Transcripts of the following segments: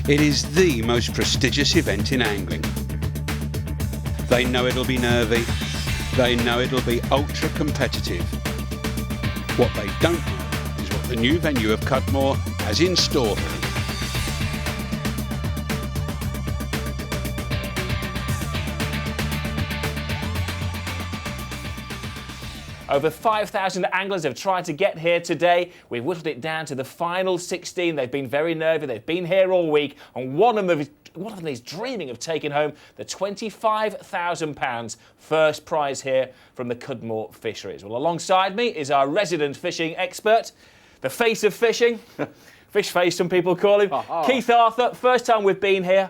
It is the most prestigious event in angling. They know it'll be nervy. They know it'll be ultra competitive. What they don't know is what the new venue of Cudmore has in store for them. Over 5,000 anglers have tried to get here today. We've whittled it down to the final 16. They've been very nervy. They've been here all week, and one of them is dreaming of taking home the £25,000 first prize here from the Cudmore Fisheries. Well, alongside me is our resident fishing expert, the face of fishing, fish face some people call him, Keith Arthur. First time we've been here,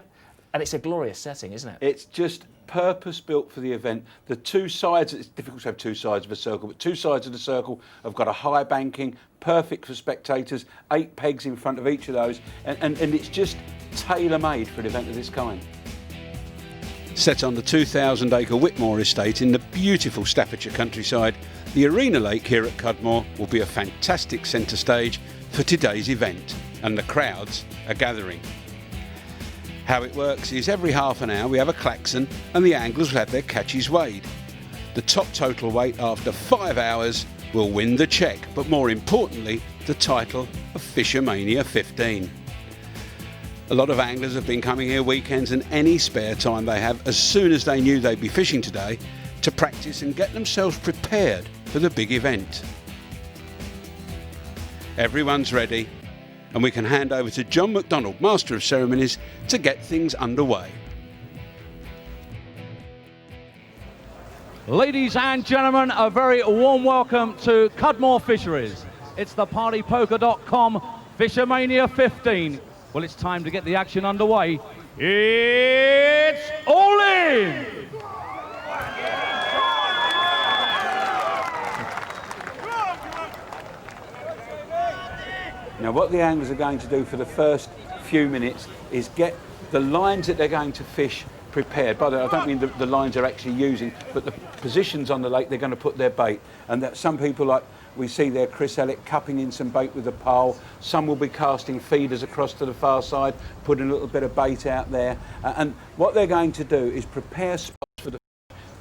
and it's a glorious setting, isn't it? It's just purpose-built for the event. The two sides, it's difficult to have two sides of a circle, but two sides of the circle have got a high banking, perfect for spectators, 8 pegs in front of each of those, and it's just tailor-made for an event of this kind. Set on the 2,000-acre Whitmore estate in the beautiful Staffordshire countryside, the Arena Lake here at Cudmore will be a fantastic centre stage for today's event, and the crowds are gathering. How it works is every half an hour we have a klaxon and the anglers will have their catches weighed. The top total weight after 5 hours will win the cheque, but more importantly, the title of FishOMania 15. A lot of anglers have been coming here weekends and any spare time they have as soon as they knew they'd be fishing today to practice and get themselves prepared for the big event. Everyone's ready, and we can hand over to John McDonald, Master of Ceremonies, to get things underway. Ladies and gentlemen, a very warm welcome to Cudmore Fisheries. It's the partypoker.com FishOMania 15. Well, it's time to get the action underway. It's all in! Now what the anglers are going to do for the first few minutes is get the lines that they're going to fish prepared. By the way, I don't mean the lines they're actually using, but the positions on the lake they're going to put their bait. And that some people, like we see there, Chris Ellett cupping in some bait with a pole. Some will be casting feeders across to the far side, putting a little bit of bait out there. And what they're going to do is prepare spots for the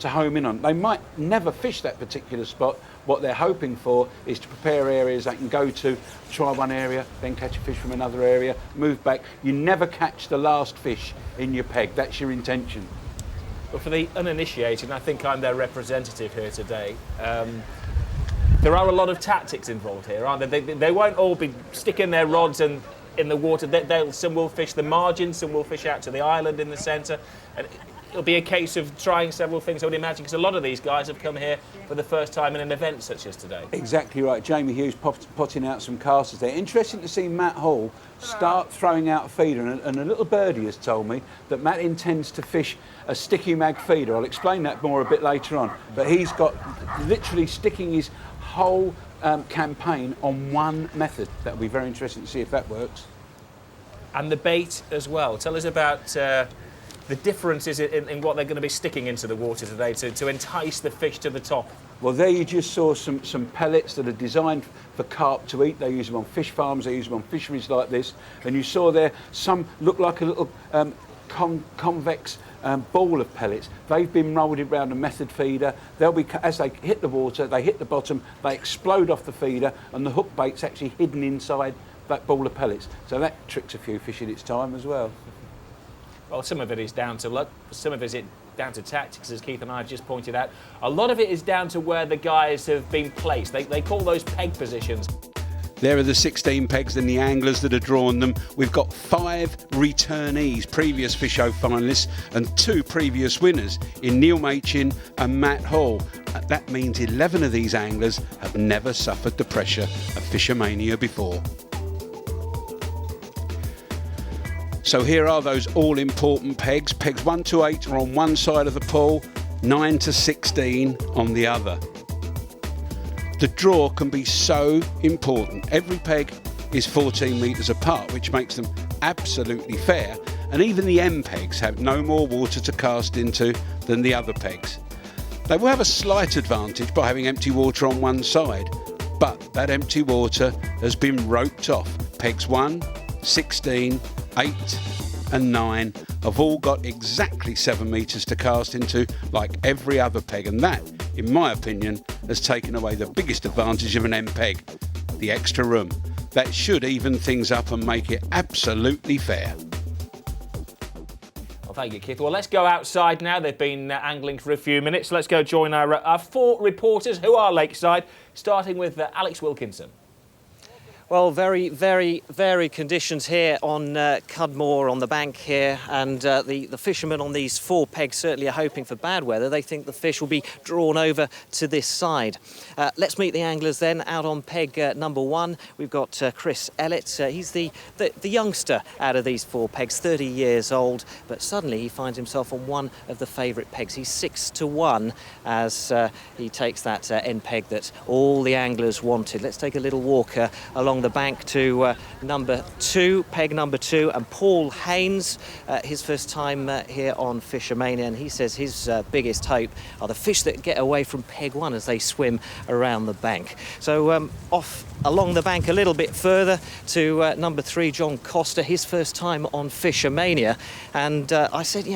to home in on. They might never fish that particular spot. What they're hoping for is to prepare areas they can go to, try one area, then catch a fish from another area, move back. You never catch the last fish in your peg. That's your intention. But for the uninitiated, and I think I'm their representative here today, there are a lot of tactics involved here, aren't there? They won't all be sticking their rods in the water. Some will fish the margins, some will fish out to the island in the centre. And it'll be a case of trying several things, I would imagine, because a lot of these guys have come here for the first time in an event such as today. Exactly right. Jamie Hughes potting out some casters there. Interesting to see Matt Hall start throwing out a feeder, and a little birdie has told me that Matt intends to fish a sticky mag feeder. I'll explain that more a bit later on. But he's got literally sticking his whole campaign on one method. That'll be very interesting to see if that works. And the bait as well. Tell us about the differences in what they're going to be sticking into the water today to entice the fish to the top. Well, there you just saw some pellets that are designed for carp to eat. They use them on fish farms, they use them on fisheries like this. And you saw there, some look like a little convex ball of pellets. They've been rolled around a method feeder. They'll be, as they hit the water, they hit the bottom, they explode off the feeder, and the hook bait's actually hidden inside that ball of pellets. So that tricks a few fish in its time as well. Well, some of it is down to luck, some of it is down to tactics, as Keith and I have just pointed out. A lot of it is down to where the guys have been placed. They call those peg positions. There are the 16 pegs and the anglers that are drawn them. We've got 5 returnees, previous FishO finalists, and 2 previous winners in Neal Machin and Matt Hall. That means 11 of these anglers have never suffered the pressure of FishOMania before. So here are those all-important pegs. Pegs 1 to 8 are on one side of the pool, 9 to 16 on the other. The draw can be so important. Every peg is 14 metres apart, which makes them absolutely fair. And even the M pegs have no more water to cast into than the other pegs. They will have a slight advantage by having empty water on one side, but that empty water has been roped off. Pegs 1, 16, 8 and 9 have all got exactly 7 metres to cast into, like every other peg, and that, in my opinion, has taken away the biggest advantage of an M peg, the extra room. That should even things up and make it absolutely fair. Well, thank you, Keith. Well, let's go outside now. They've been angling for a few minutes. Let's go join our 4 reporters who are lakeside, starting with Alec Wilkinson. Well, very, very varied conditions here on Cudmore on the bank here, and the fishermen on these 4 pegs certainly are hoping for bad weather. They think the fish will be drawn over to this side. Let's meet the anglers then. Out on peg number 1, we've got Chris Ellett. He's the youngster out of these 4 pegs, 30 years old, but suddenly he finds himself on one of the favourite pegs. He's 6-1 as he takes that end peg that all the anglers wanted. Let's take a little walk along the bank to number 2, peg number 2, and Paul Haynes, his first time here on FishOMania, and he says his biggest hope are the fish that get away from peg 1 as they swim around the bank. So off along the bank a little bit further to number 3, John Costa, his first time on FishOMania, and I said,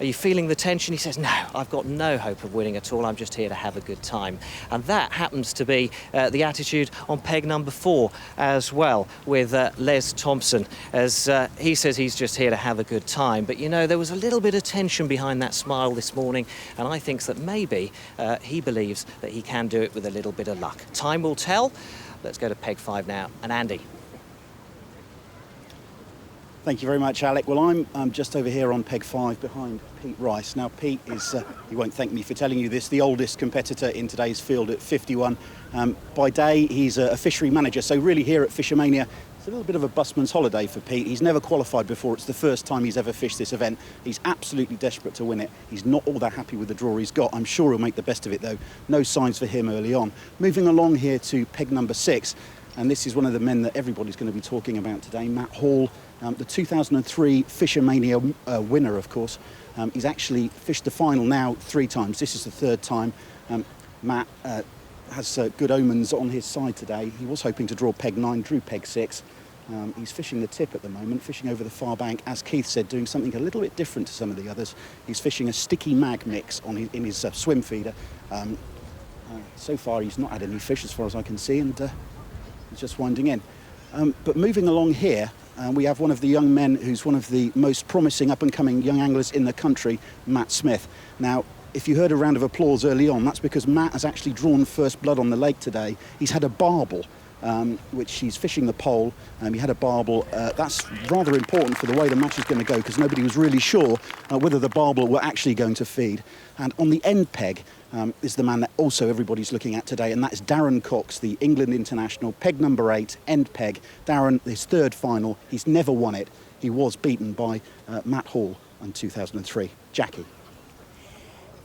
are you feeling the tension? He says, no, I've got no hope of winning at all. I'm just here to have a good time. And that happens to be the attitude on peg number 4 as well, with Les Thompson, as he says he's just here to have a good time. But, there was a little bit of tension behind that smile this morning, and I think that maybe he believes that he can do it with a little bit of luck. Time will tell. Let's go to peg 5 now. And Andy. Thank you very much, Alec. Well, I'm just over here on peg 5 behind Pete Rice. Now, Pete is, he won't thank me for telling you this, the oldest competitor in today's field at 51. By day, he's a fishery manager, so really here at FishOMania, it's a little bit of a busman's holiday for Pete. He's never qualified before. It's the first time he's ever fished this event. He's absolutely desperate to win it. He's not all that happy with the draw he's got. I'm sure he'll make the best of it, though. No signs for him early on. Moving along here to peg number 6, and this is one of the men that everybody's going to be talking about today, Matt Hall. The 2003 FishOMania winner, of course. He's actually fished the final now 3 times. This is the 3rd time. Matt has good omens on his side today. He was hoping to draw peg 9, drew peg 6. He's fishing the tip at the moment, fishing over the far bank, as Keith said, doing something a little bit different to some of the others. He's fishing a sticky mag mix in his swim feeder. So far, he's not had any fish as far as I can see, and he's just winding in. But moving along here, we have one of the young men who's one of the most promising up-and-coming young anglers in the country, Matt Smith. Now, if you heard a round of applause early on, that's because Matt has actually drawn first blood on the lake today. He's had a barbel, which he's fishing the pole. He had a barbel. That's rather important for the way the match is going to go, because nobody was really sure whether the barbel were actually going to feed. And on the end peg is the man that also everybody's looking at today, and that's Darren Cox, the England international, peg number 8, end peg. Darren, his 3rd final. He's never won it. He was beaten by Matt Hall in 2003. Jackie.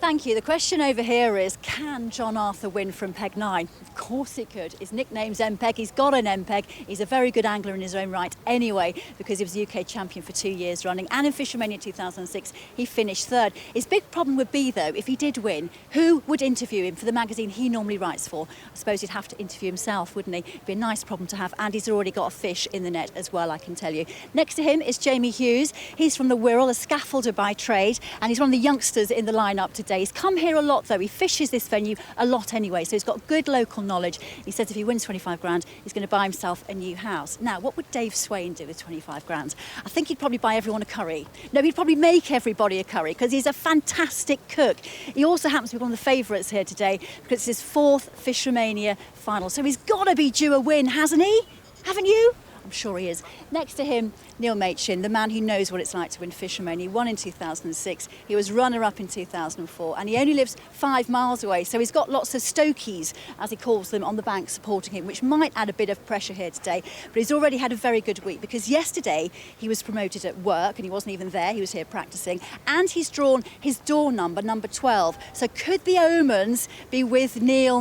Thank you. The question over here is, can John Arthur win from peg 9? Of course he could. His nickname's MPeg. He's got an MPeg. He's a very good angler in his own right anyway, because he was UK champion for 2 years running. And in FishOMania 2006, he finished 3rd. His big problem would be, though, if he did win, who would interview him for the magazine he normally writes for? I suppose he'd have to interview himself, wouldn't he? It'd be a nice problem to have. And he's already got a fish in the net as well, I can tell you. Next to him is Jamie Hughes. He's from the Wirral, a scaffolder by trade, and he's one of the youngsters in the lineup today. He's come here a lot, though. He fishes this venue a lot anyway, so he's got good local knowledge. He says if he wins 25 grand, he's going to buy himself a new house. Now, what would Dave Swain do with 25 grand? I think he'd probably buy everyone a curry. No, he'd probably make everybody a curry, because he's a fantastic cook. He also happens to be one of the favourites here today, because it's his 4th FishOMania final. So he's got to be due a win, hasn't he? Haven't you? I'm sure he is. Next to him, Neal, the man who knows what it's like to win FishOMania. He won in 2006. He was runner-up in 2004, and he only lives 5 miles away. So he's got lots of Stokies, as he calls them, on the bank supporting him, which might add a bit of pressure here today. But he's already had a very good week, because yesterday he was promoted at work, and he wasn't even there. He was here practicing, and he's drawn his door number, number 12. So could the omens be with Neal?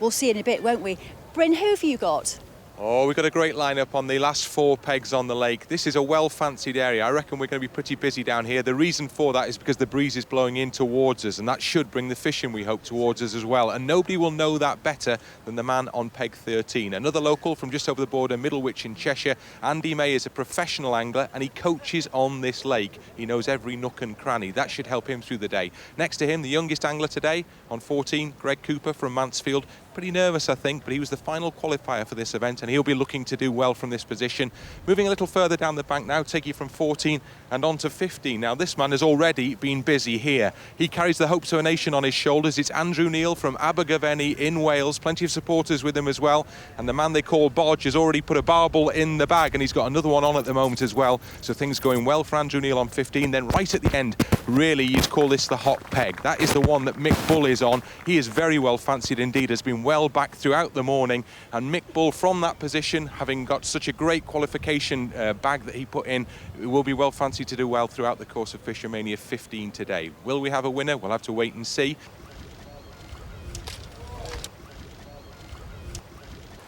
We'll see in a bit, won't we? Bryn, who have you got? Oh, we've got a great lineup on the last 4 pegs on the lake. This is a well-fancied area. I reckon we're going to be pretty busy down here. The reason for that is because the breeze is blowing in towards us, and that should bring the fishing, we hope, towards us as well. And nobody will know that better than the man on peg 13. Another local from just over the border, Middlewich in Cheshire. Andy May is a professional angler, and he coaches on this lake. He knows every nook and cranny. That should help him through the day. Next to him, the youngest angler today, on 14, Greg Cooper from Mansfield. Pretty nervous, I think, but he was the final qualifier for this event, and he'll be looking to do well from this position. Moving a little further down the bank now, take you from 14 and on to 15. Now, this man has already been busy here. He carries the hopes of a nation on his shoulders. It's Andrew Neal from Abergavenny in Wales. Plenty of supporters with him as well. And the man they call Bodge has already put a barbel in the bag, and he's got another one on at the moment as well. So things going well for Andrew Neal on 15. Then right at the end, really, you'd call this the hot peg. That is the one that Mick Bull is on. He is very well fancied indeed, has been well back throughout the morning, and Mick Bull from that position, having got such a great qualification bag that he put in, will be well fancied to do well throughout the course of FishOMania 15 today. Will we have a winner? We'll have to wait and see.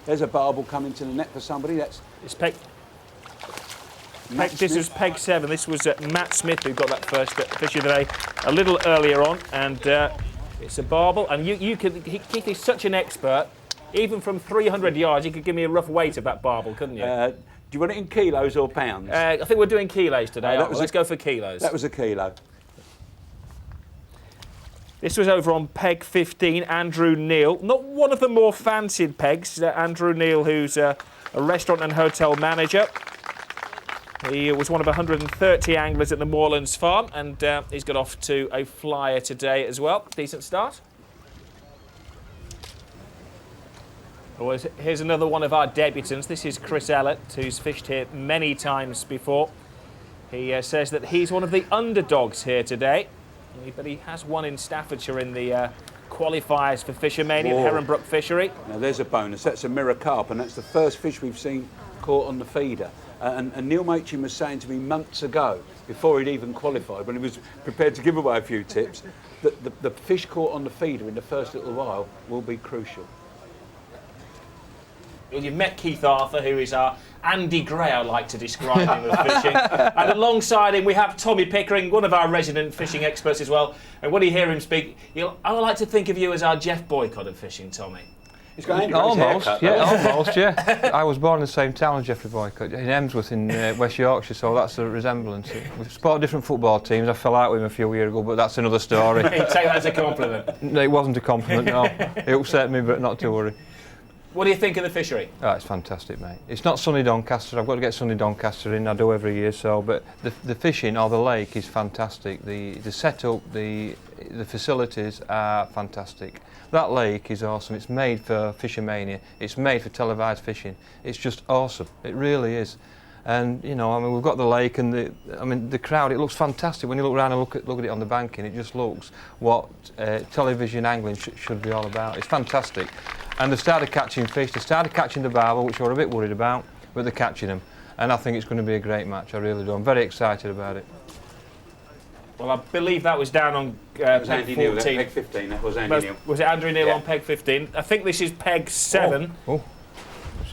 There's a barbel coming to the net for somebody. That's It's peg. This was peg 7. This was Matt Smith who got that first fish of the day a little earlier on, and it's a barbel. And Keith is such an expert. Even from 300 yards, you could give me a rough weight of that barbel, couldn't you? do you want it in kilos or pounds? I think we're doing kilos today. Let's go for kilos. That was a kilo. This was over on peg 15, Andrew Neal. Not one of the more fancied pegs. Andrew Neal, who's a restaurant and hotel manager. He was one of 130 anglers at the Moorlands Farm, and he's got off to a flyer today as well. Decent start. Here's another one of our debutants. This is Chris Ellett, who's fished here many times before. He says that he's one of the underdogs here today, but he has won in Staffordshire in the qualifiers for FishOMania, the Heronbrook fishery. Now there's a bonus. That's a mirror carp, and that's the first fish we've seen caught on the feeder. And Neil Machin was saying to me months ago, before he'd even qualified, when he was prepared to give away a few tips, that the fish caught on the feeder in the first little while will be crucial. Well, you've met Keith Arthur, who is our Andy Gray, I like to describe him as fishing. And alongside him, we have Tommy Pickering, one of our resident fishing experts as well. And when you hear him speak, I would like to think of you as our Jeff Boycott of fishing, Tommy. He's got Andy almost, yeah. I was born in the same town as Geoffrey Boycott, in Emsworth in West Yorkshire, so that's a resemblance. We've supported different football teams. I fell out with him a few years ago, but that's another story. You take that as a compliment. No, it wasn't a compliment, no. It upset me, but not to worry. What do you think of the fishery? Oh, it's fantastic, mate. It's not sunny Doncaster. I've got to get sunny Doncaster in. I do every year, so. But the fishing or the lake is fantastic. The setup, the facilities are fantastic. That lake is awesome. It's made for FishOMania. It's made for televised fishing. It's just awesome. It really is. And you know, I mean, we've got the lake and the crowd. It looks fantastic when you look around and look at it on the banking. It just looks what television angling should be all about. It's fantastic. And they've started catching fish. They started catching the barbel, which we were a bit worried about, but they're catching them. And I think it's going to be a great match. I really do. I'm very excited about it. Well, I believe that was down on peg 14. Neal, peg 15. That was Andy Neal. Was it Andrew Neal on peg 15? I think this is peg 7.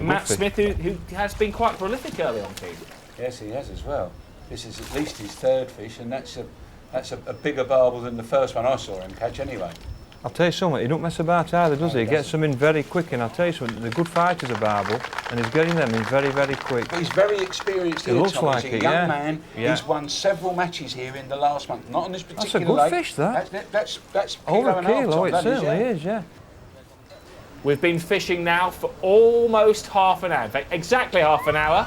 Matt Smith, who has been quite prolific early on, Pete. Yes, he has as well. This is at least his third fish, and that's a bigger barbel than the first one I saw him catch anyway. I'll tell you something, he don't mess about either, does he? He gets them in very quick, and I'll tell you something, the good fighters are barbel, and he's getting them in very, very quick. But he's very experienced here, He looks Tom. like He's a it, young yeah. man. Yeah. He's won several matches here in the last month, not on this particular good lake. fish, that. That's Over kilo a and a half, kilo, Tom, it that certainly is, yeah. We've been fishing now for almost half an hour. In fact, exactly half an hour.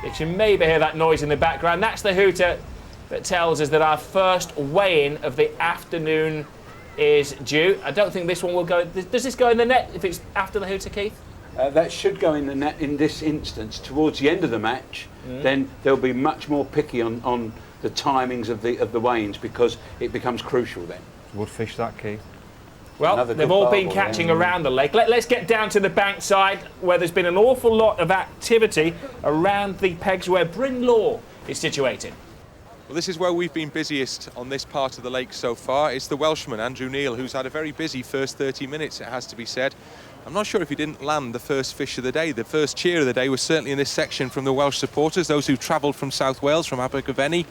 You can maybe hear that noise in the background. That's the hooter that tells us that our first weigh-in of the afternoon is due. I don't think this one will go. Does this go in the net if it's after the hooter, Keith? That should go in the net in this instance towards the end of the match. Then they'll be much more picky on the timings of the weigh-ins because it becomes crucial then. Good fish, that, Keith. Well, they've all been catching around the lake. Let's get down to the bankside where there's been an awful lot of activity around the pegs where Bryn Law is situated. Well, this is where we've been busiest on this part of the lake so far. It's the Welshman, Andrew Neal, who's had a very busy first 30 minutes, it has to be said. I'm not sure if he didn't land the first fish of the day. The first cheer of the day was certainly in this section from the Welsh supporters, those who travelled from South Wales, from Abergavenny,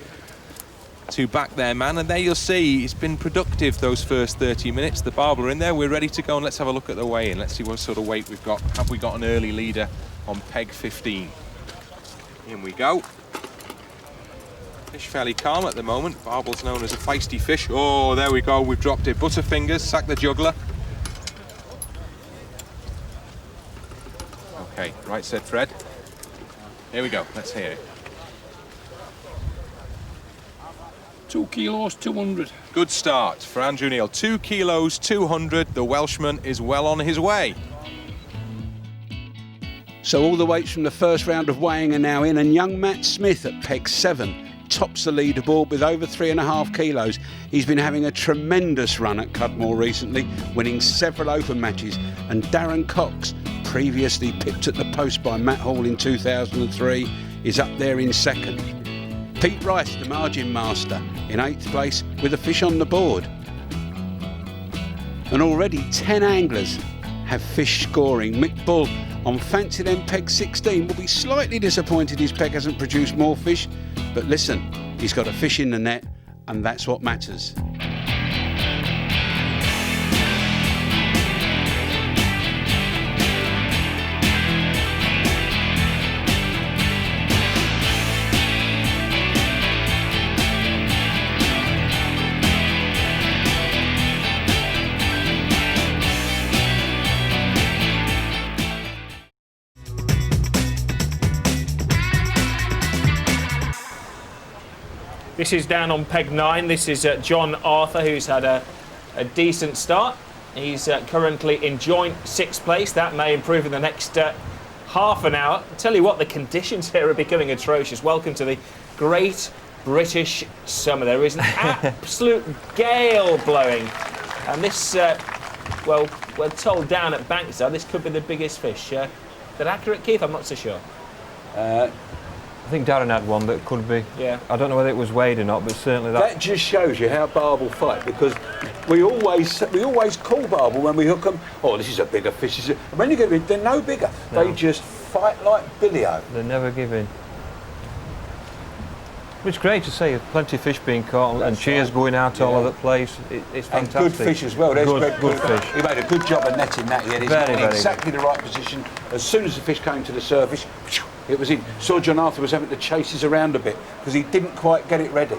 to back their man. And there you'll see he's been productive those first 30 minutes. The barbel are in there. We're ready to go, and let's have a look at the weigh-in. Let's see what sort of weight we've got. Have we got an early leader on peg 15? In we go. Fish fairly calm at the moment. Barbel's known as a feisty fish. Oh, there we go. We've dropped it. Butterfingers, sack the juggler. Okay, right, said Fred. Here we go. Let's hear it. 2 kilos, 200. Good start for Andrew Neal. 2 kilos, 200. The Welshman is well on his way. So all the weights from the first round of weighing are now in, and young Matt Smith at peg 7 tops the leaderboard with over 3.5 kilos. He's been having a tremendous run at Cudmore recently, winning several open matches, and Darren Cox, previously pipped at the post by Matt Hall in 2003, is up there in second. Pete Rice, the margin master, in 8th place with a fish on the board. And already 10 anglers have fish scoring. Mick Bull on Fancy Them peg 16 will be slightly disappointed his peg hasn't produced more fish, but listen, he's got a fish in the net, and that's what matters. This is down on peg 9. This is John Arthur, who's had a decent start. He's currently in joint 6th place. That may improve in the next half an hour. I'll tell you what, the conditions here are becoming atrocious. Welcome to the Great British Summer. There is an absolute gale blowing. And this, well, we're told down at Bankside, this could be the biggest fish. Is that accurate, Keith? I'm not so sure. I think Darren had one that could be. Yeah. I don't know whether it was weighed or not, but certainly that. That just shows you how barbel fight, because we always call barbel when we hook them. Oh, this is a bigger fish. And when you get in, they're no bigger. No. They just fight like Billy-O. They never give in. It's great to see plenty of fish being caught and cheers going out all over the place. It's fantastic. And good fish as well. There's good fish. He made a good job of netting that. He's in exactly the right position. As soon as the fish came to the surface, it was in. Saw John Arthur was having to chase his around a bit because he didn't quite get it ready.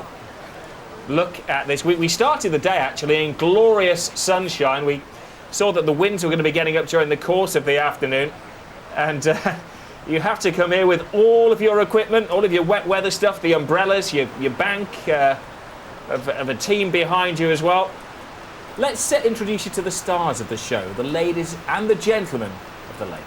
Look at this. We started the day actually in glorious sunshine. We saw that the winds were going to be getting up during the course of the afternoon, and you have to come here with all of your equipment, all of your wet weather stuff, the umbrellas, your bank of a team behind you as well. Let's introduce you to the stars of the show, the ladies and the gentlemen of the lake.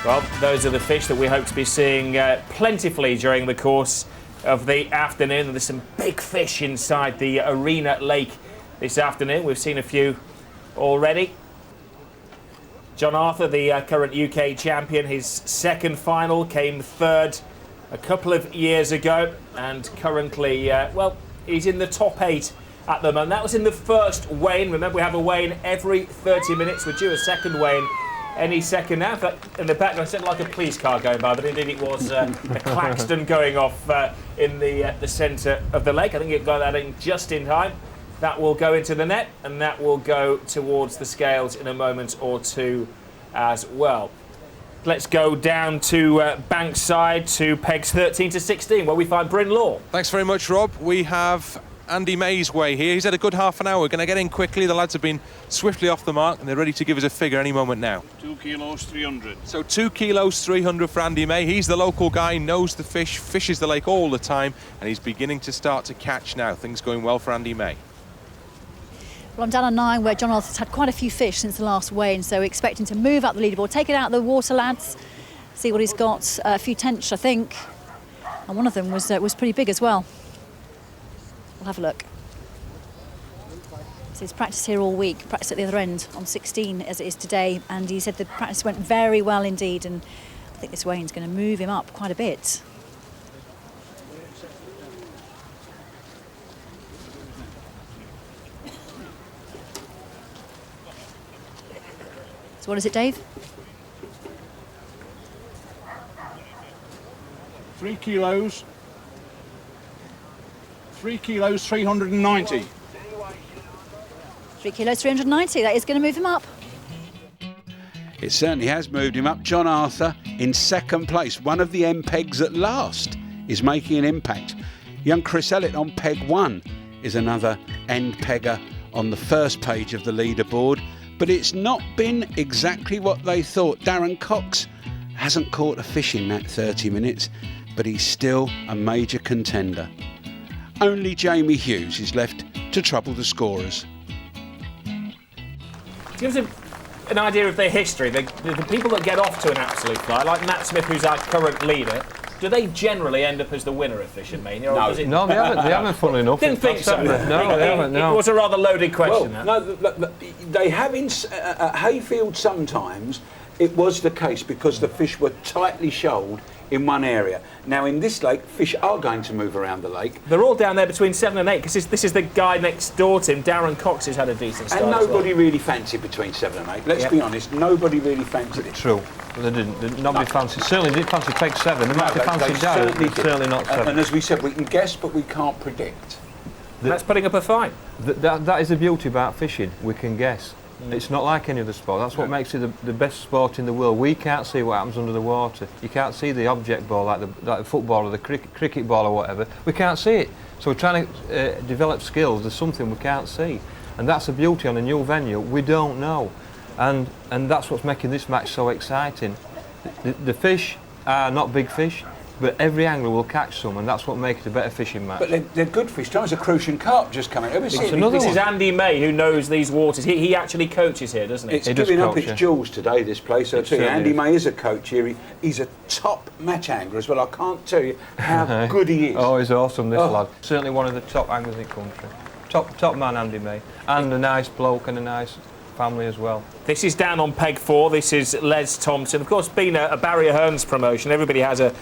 Well, those are the fish that we hope to be seeing plentifully during the course of the afternoon. There's some big fish inside the Arena Lake this afternoon. We've seen a few already. John Arthur, the current UK champion, his second final, came third a couple of years ago, and currently, well, he's in the top 8 at the moment. That was in the first weigh-in. Remember, we have a weigh-in every 30 minutes. We're due a second weigh-in any second now. In fact, in the background, it sounded like a police car going by, but indeed it was a klaxon going off in the centre of the lake. I think it got that in just in time. That will go into the net, and that will go towards the scales in a moment or two as well. Let's go down to Bankside to pegs 13 to 16, where we find Bryn Law. Thanks very much, Rob. We have Andy May's way here. He's had a good half an hour. We're going to get in quickly. The lads have been swiftly off the mark, and they're ready to give us a figure any moment now. 2 kilos 300. So 2 kilos 300 for Andy May. He's the local guy, knows the fish, fishes the lake all the time, and he's beginning to start to catch now. Things going well for Andy May. Well, I'm down on 9, where John Arthur's had quite a few fish since the last weigh-in, so we're expecting to move up the leaderboard, take it out of the water, lads, see what he's got. A few tench, I think, and one of them was pretty big as well. We'll have a look. So he's practiced here all week, practiced at the other end on 16 as it is today, and he said the practice went very well indeed, and I think this weigh-in's going to move him up quite a bit. So what is it, Dave? 3 kilos. 3 kilos 390. 3 kilos 390, that is going to move him up. It certainly has moved him up. John Arthur in second place. One of the M pegs at last is making an impact. Young Chris Ellett on peg 1 is another end pegger on the first page of the leaderboard. But it's not been exactly what they thought. Darren Cox hasn't caught a fish in that 30 minutes, but he's still a major contender. Only Jamie Hughes is left to trouble the scorers. Gives us an idea of their history. The people that get off to an absolute fly, like Matt Smith, who's our current leader, do they generally end up as the winner of FishOMania? No, they haven't, funnily enough. Didn't think so. No, they haven't, no. It was a rather loaded question. Well, no, they have at Hayfield sometimes. It was the case because the fish were tightly shoaled in one area. Now in this lake, fish are going to move around the lake. They're all down there between 7 and 8 because this is the guy next door to him, Darren Cox, who's had a decent start. And nobody really fancied between 7 and 8. Let's be honest, nobody really fancied it. True. They didn't. Nobody fancied. Certainly didn't fancy peg 7. They might have fancied Darren, but certainly not 7. And as we said, we can guess, but we can't predict. That's putting up a fine. That is the beauty about fishing. We can guess. It's not like any other sport. That's what makes it the best sport in the world. We can't see what happens under the water. You can't see the object ball like the football or the cricket ball or whatever. We can't see it. So we're trying to develop skills. There's something we can't see. And that's the beauty on a new venue. We don't know. And that's what's making this match so exciting. The fish are not big fish, but every angler will catch some, and that's what makes it a better fishing match. But they're good fish. There's a Crucian carp just coming. This is Andy May, who knows these waters. He actually coaches here, doesn't he? It's giving up its jewels today, this place. So Andy May is a coach here. He's a top match angler as well. I can't tell you how good he is. Oh, he's awesome, this lad. Certainly one of the top anglers in the country. Top man, Andy May. And a nice bloke and a nice family as well. This is down on peg 4. This is Les Thompson. Of course, being a Barry Hearns promotion, everybody has a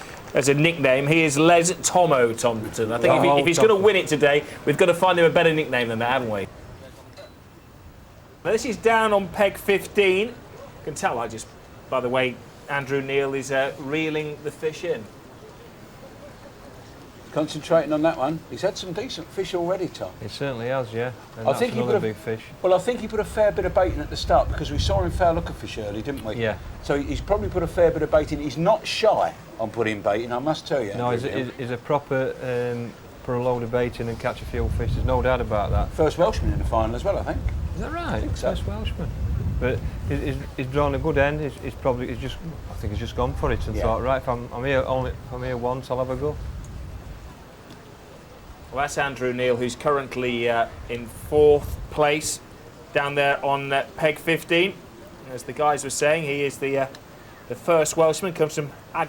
nickname. He is Les Tomo Thompson. I think if he's going to win it today, we've got to find him a better nickname than that, haven't we? Now, this is down on peg 15. You can tell, by the way, Andrew Neal is reeling the fish in. Concentrating on that one. He's had some decent fish already, Tom. He certainly has, yeah. And I think he put big fish. Well, I think he put a fair bit of bait in at the start because we saw him foul look a fish early, didn't we? Yeah. So he's probably put a fair bit of bait in. He's not shy on putting bait in, I must tell you. No, he's a proper put a load of bait in and catch a few fish. There's no doubt about that. First Welshman in the final as well, I think. Is that right? I think so. First Welshman. But he's drawn a good end. I think he's just gone for it and thought, right, if I'm here once, I'll have a go. Well, that's Andrew Neal, who's currently in 4th place down there on peg 15. As the guys were saying, he is the first Welshman. Comes from I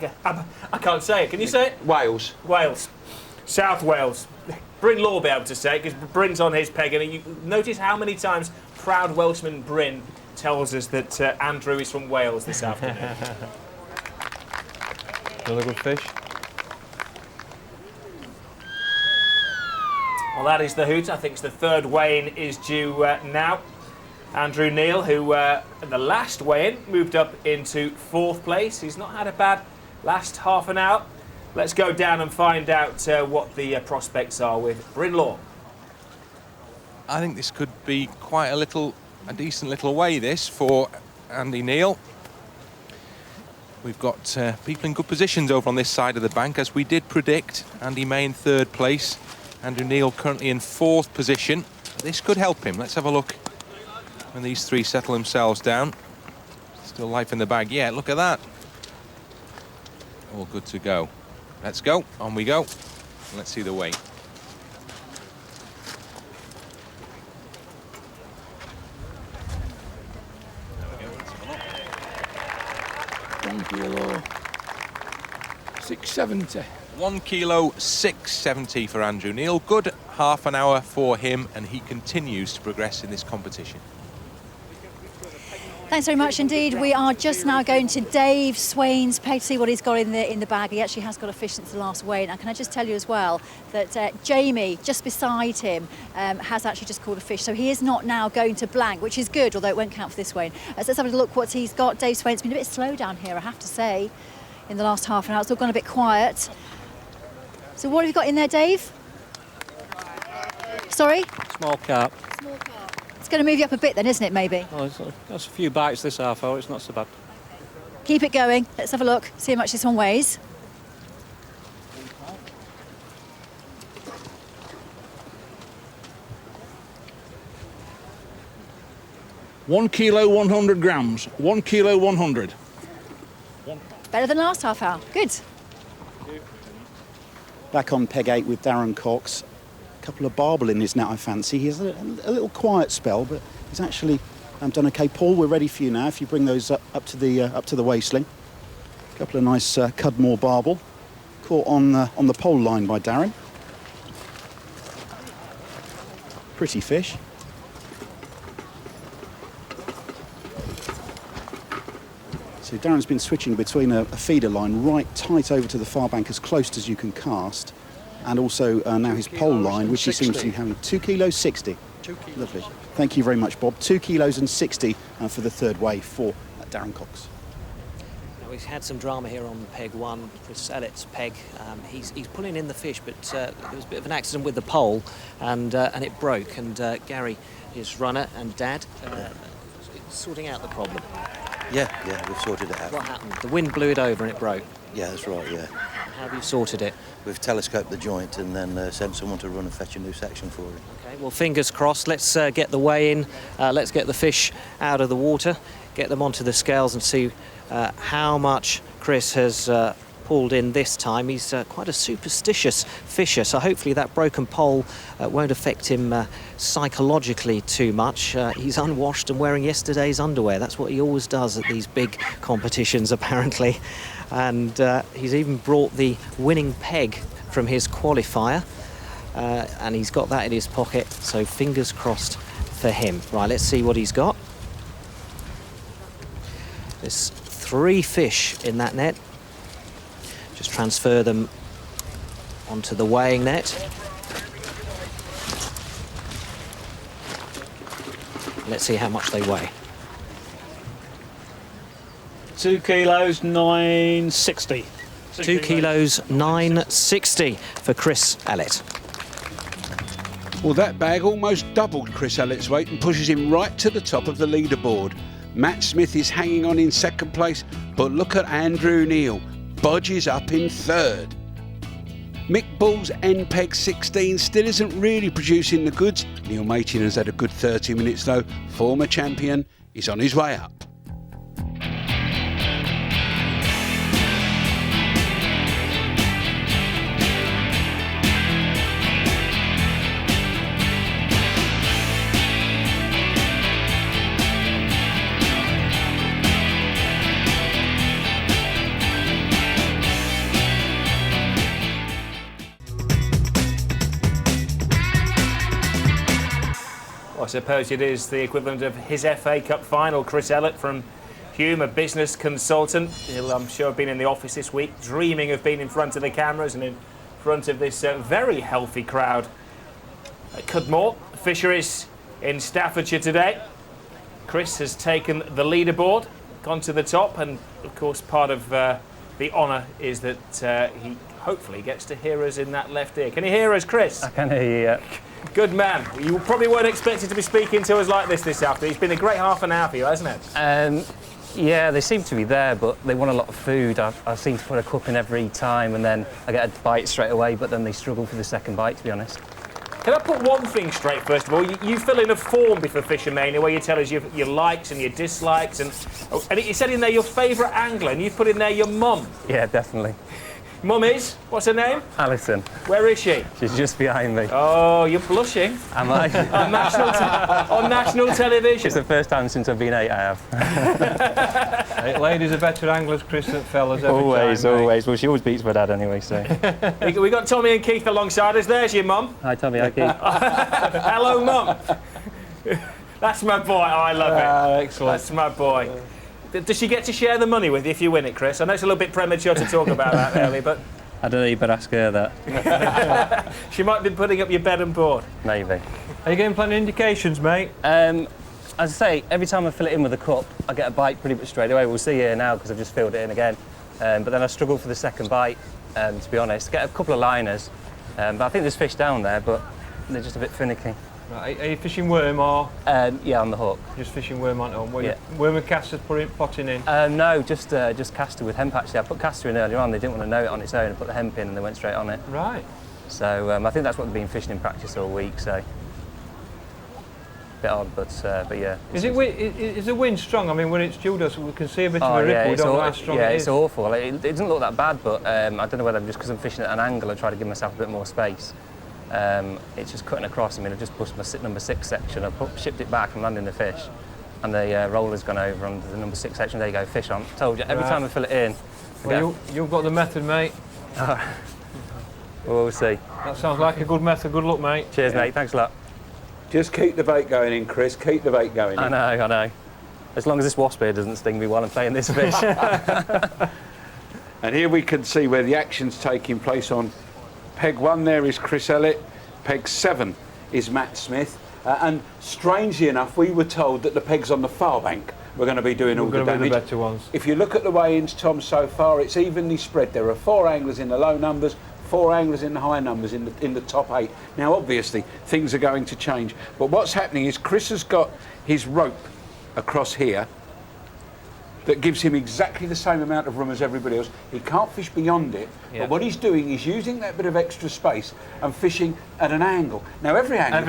can't say it. Can you say it? Wales. Wales. South Wales. Bryn Law will be able to say it because Bryn's on his peg. And you notice how many times proud Welshman Bryn tells us that Andrew is from Wales this afternoon. Another good fish. Well, that is the hoot. I think the third weigh-in is due now. Andrew Neal, who at the last weigh-in moved up into 4th place. He's not had a bad last half an hour. Let's go down and find out what the prospects are with Brynlaw. I think this could be quite a decent little way, this, for Andy Neal. We've got people in good positions over on this side of the bank, as we did predict. Andy May in 3rd place. Andrew Neal currently in 4th position. This could help him. Let's have a look when these 3 settle themselves down. Still life in the bag. Yeah, look at that. All good to go. Let's go. On we go. Let's see the weight. There we go. Let's have a look. 1 kilo 670. 1 kilo 670 for Andrew Neal. Good half an hour for him, and he continues to progress in this competition. Thanks very much indeed. We are just now going to Dave Swain's peg to see what he's got in the bag. He actually has got a fish since the last weigh. And can I just tell you as well that Jamie, just beside him, has actually just caught a fish. So he is not now going to blank, which is good, although it won't count for this weigh. So let's have a look what he's got. Dave Swain's been a bit slow down here, I have to say, in the last half an hour. It's all gone a bit quiet. So what have you got in there, Dave? Sorry? Small carp. Small carp. It's going to move you up a bit then, isn't it, maybe? Oh, that's a few bites this half hour, it's not so bad. Keep it going. Let's have a look, see how much this one weighs. One kilo 100 grams. 1 kilo 100. Better than last half hour. Good. Back on peg 8 with Darren Cox. A couple of barbel in his net, I fancy. He has a little quiet spell, but he's actually done okay. Paul, we're ready for you now. If you bring those up to the waistling. A couple of nice Cudmore barbel, caught on the pole line by Darren. Pretty fish. So Darren's been switching between a feeder line right tight over to the far bank as close as you can cast, and also now his pole line, which he seems to be having 2 kilos 60. 2 kilos. Lovely. Thank you very much, Bob. 2 kilos and 60 for the 3rd weigh for Darren Cox. Now, we've had some drama here on peg 1, Chris Ellett's peg. He's pulling in the fish, but there was a bit of an accident with the pole, and it broke. And Gary, his runner, and Dad, sorting out the problem. Yeah, we've sorted it out. What happened? The wind blew it over and it broke. Yeah, that's right, yeah. How have you sorted it? We've telescoped the joint and then sent someone to run and fetch a new section for it. Okay, well, fingers crossed. Let's get the weigh in. Let's get the fish out of the water, get them onto the scales and see how much Chris has pulled in this time. He's quite a superstitious fisher, so hopefully that broken pole won't affect him psychologically too much. He's unwashed and wearing yesterday's underwear. That's what he always does at these big competitions, apparently. And he's even brought the winning peg from his qualifier, and he's got that in his pocket, so fingers crossed for him. Right, let's see what he's got. There's 3 fish in that net. Just transfer them onto the weighing net. Let's see how much they weigh. 2 kilos 960. 2 kilos 960 for Chris Ellett. Well, that bag almost doubled Chris Ellett's weight and pushes him right to the top of the leaderboard. Matt Smith is hanging on in 2nd place, but look at Andrew Neal. Bodges up in 3rd. Mick Bull's NPEG 16 still isn't really producing the goods. Neil Matin has had a good 30 minutes though. Former champion is on his way up. I suppose it is the equivalent of his FA Cup final. Chris Ellett from Hughes, a business consultant. He'll, I'm sure, have been in the office this week, dreaming of being in front of the cameras and in front of this very healthy crowd at Cudmore Fisheries in Staffordshire today. Chris has taken the leaderboard, gone to the top, and of course part of the honour is that he hopefully gets to hear us in that left ear. Can you hear us, Chris? I can hear you, yeah. Good man. You probably weren't expected to be speaking to us like this afternoon. It's been a great half an hour for you, hasn't it? Yeah, they seem to be there, but they want a lot of food. I seem to put a cup in every time, and then I get a bite straight away, but then they struggle for the second bite, to be honest. Can I put one thing straight, first of all? You fill in a form before FishOMania where you tell us your likes and your dislikes, and you said in there your favourite angler, and you've put in there your mum. Yeah, definitely. Mum is? What's her name? Alison. Where is she? She's just behind me. Oh, you're blushing. Am I? on national television. It's the first time since I've been 8, I have. Hey, ladies are better anglers, Chris, than fellas every always, time, always. Well, she always beats my dad anyway, so. We got Tommy and Keith alongside us. There's your mum. Hi, Tommy. Hi, Keith. Hello, mum. That's my boy. Oh, I love it. Excellent. That's my boy. Does she get to share the money with you if you win it, Chris? I know it's a little bit premature to talk about that early, but... I don't know, you better ask her that. She might be putting up your bed and board. Maybe. Are you getting plenty of indications, mate? As I say, every time I fill it in with a cup, I get a bite pretty much straight away. We'll see here now because I've just filled it in again. But then I struggle for the second bite, to be honest. Get a couple of liners, but I think there's fish down there, but they're just a bit finicky. Right, are you fishing worm or? Yeah, on the hook. Just fishing worm on home? Yeah. Worm and casters potting in? No, just caster with hemp actually. I put caster in earlier on, they didn't want to know it on its own. I put the hemp in and they went straight on it. Right. So I think that's what they've been fishing in practice all week, so. Bit odd, but yeah. Is the wind strong? I mean, when it's due us, we can see a bit of a ripple. We don't know how strong it is. It's awful. It doesn't look that bad, but I don't know whether just because I'm fishing at an angle and try to give myself a bit more space. It's just cutting across. I mean, I've just pushed my number 6 section. I've shipped it back and landing the fish, and the roller's gone over on the number 6 section. There you go, fish on. Told you, every time I fill it in. Well, you've got the method, mate. We'll see. That sounds like a good method. Good luck, mate. Cheers, mate. Thanks a lot. Just keep the bait going in, Chris. Keep the bait going in. I know. As long as this wasp here doesn't sting me while I'm playing this fish. And here we can see where the action's taking place on peg 1 there is Chris Ellett, peg 7 is Matt Smith, and strangely enough we were told that the pegs on the far bank were going to be doing all the damage. The better ones. If you look at the weigh-ins, Tom, so far it's evenly spread. There are 4 anglers in the low numbers, 4 anglers in the high numbers in the top 8. Now obviously things are going to change, but what's happening is Chris has got his rope across here that gives him exactly the same amount of room as everybody else. He can't fish beyond it, but what he's doing is using that bit of extra space and fishing at an angle. Now every angler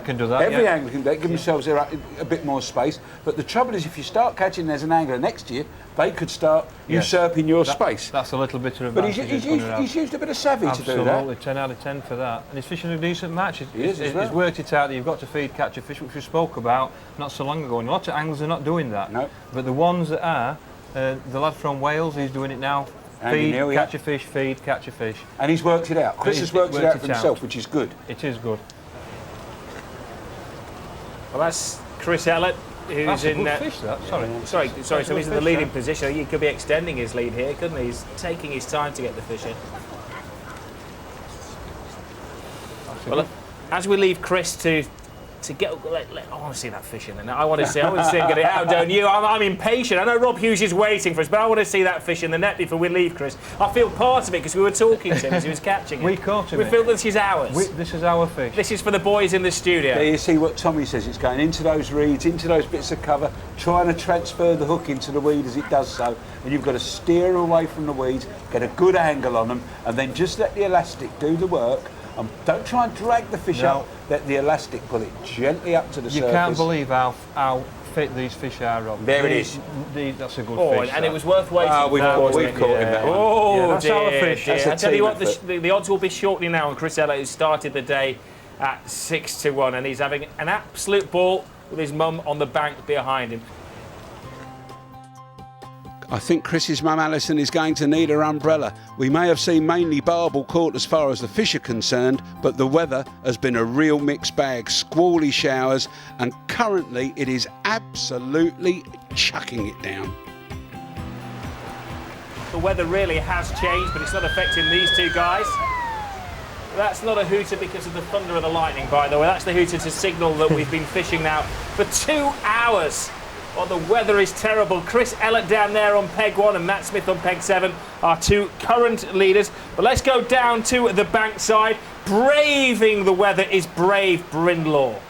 can do that. Every angler can do that, give themselves a bit more space, but the trouble is if you start catching as an angler next year, they could start usurping your space. That's a little bit of advantage. But he's used a bit of savvy to do that. Absolutely, 10 out of 10 for that. And he's fishing a decent match. He's worked it out that you've got to feed, catch a fish, which we spoke about not so long ago. And a lot of anglers are not doing that. No. But the ones that are, the lad from Wales, he's doing it now. Feed, Neal, catch a fish, feed, catch a fish. And he's worked it out. Chris has worked it out for himself, which is good. It is good. Well, that's Chris Ellett, who's that's in. A good fish, that. Sorry. So he's in the leading position. He could be extending his lead here, couldn't he? He's taking his time to get the fish in. Well, as we leave Chris to get, I want to see that fish in there. I want to see him get it out, don't you? I'm impatient. I know Rob Hughes is waiting for us, but I want to see that fish in the net before we leave, Chris. I feel part of it because we were talking to him as he was catching it. We caught him. We feel this is ours. This is our fish. This is for the boys in the studio. There you see what Tommy says. It's going into those reeds, into those bits of cover, trying to transfer the hook into the weed as it does so. And you've got to steer away from the weeds, get a good angle on them, and then just let the elastic do the work. And don't try and drag the fish up. Let the elastic pull it gently up to the surface. You can't believe how fit these fish are, Rob. There it is. That's a good fish. And it was worth waiting. We've caught him that one. Oh, that's our fish. I tell you what, the odds will be shortening now on Chris Ellett, who started the day at 6-1, and he's having an absolute ball with his mum on the bank behind him. I think Chris's mum Alison is going to need her umbrella. We may have seen mainly barbel caught as far as the fish are concerned, but the weather has been a real mixed bag. Squally showers, and currently it is absolutely chucking it down. The weather really has changed, but it's not affecting these two guys. That's not a hooter because of the thunder and the lightning, by the way. That's the hooter to signal that we've been fishing now for 2 hours Well, the weather is terrible. Chris Ellett down there on peg 1 and Matt Smith on peg 7 are 2 current leaders. But let's go down to the bank side. Braving the weather is brave Brindlaw.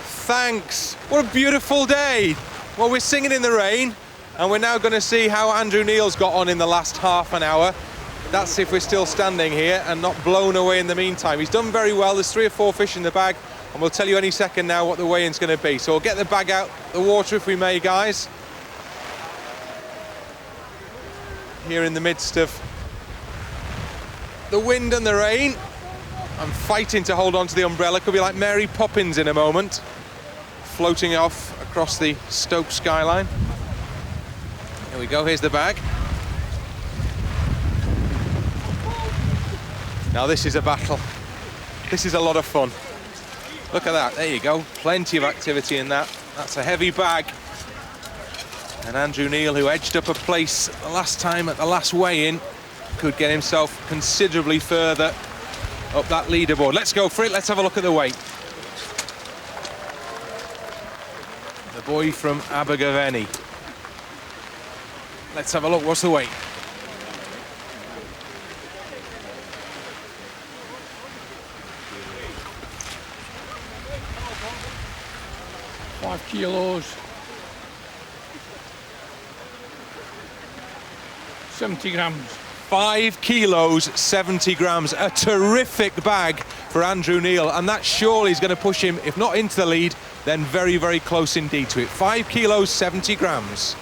Thanks. What a beautiful day. Well, we're singing in the rain, and we're now going to see how Andrew Neal's got on in the last half an hour. That's if we're still standing here and not blown away in the meantime. He's done very well. There's 3 or 4 fish in the bag, and we'll tell you any second now what the weigh-in's going to be. So we'll get the bag out the water if we may, guys. Here in the midst of the wind and the rain, I'm fighting to hold on to the umbrella. Could be like Mary Poppins in a moment, floating off across the Stoke skyline. Here we go, here's the bag. Now this is a battle. This is a lot of fun. Look at that, there you go. Plenty of activity in that. That's a heavy bag. And Andrew Neal, who edged up a place the last time at the last weigh-in, could get himself considerably further up that leaderboard. Let's go for it, let's have a look at the weight. The boy from Abergavenny. Let's have a look, what's the weight? Kilos, 70 grams. 5 kilos, 70 grams. A terrific bag for Andrew Neal, and that surely is going to push him, if not into the lead, then very, very close indeed to it. 5 kilos, 70 grams.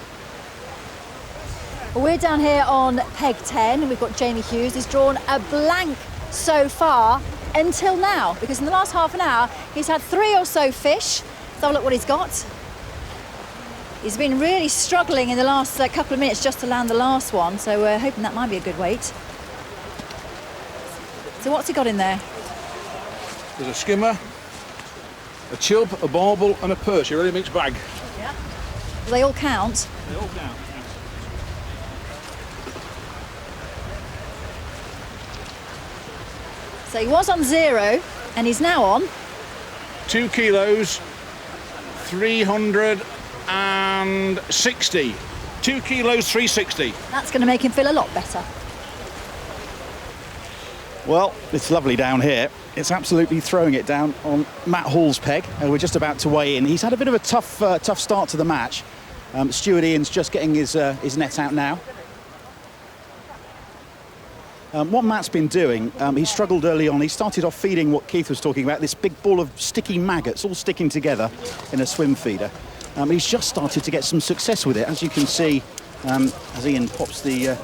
We're down here on peg 10. We've got Jamie Hughes. He's drawn a blank so far until now, because in the last half an hour, he's had 3 or so fish. Let's have a look what he's got. He's been really struggling in the last couple of minutes just to land the last one, so we're hoping that might be a good weight. So what's he got in there? There's a skimmer, a chub, a barbel and a perch, a ready mixed bag. Yeah. They all count? They all count, yeah. So he was on 0 and he's now on? 2 kilos, 360. 2 kilos, 360. That's going to make him feel a lot better. Well, it's lovely down here. It's absolutely throwing it down on Matt Hall's peg. We're just about to weigh in. He's had a bit of a tough start to the match. Stuart Ian's just getting his net out now. What Matt's been doing, he struggled early on. He started off feeding what Keith was talking about, this big ball of sticky maggots all sticking together in a swim feeder. He's just started to get some success with it, as you can see, as Ian pops the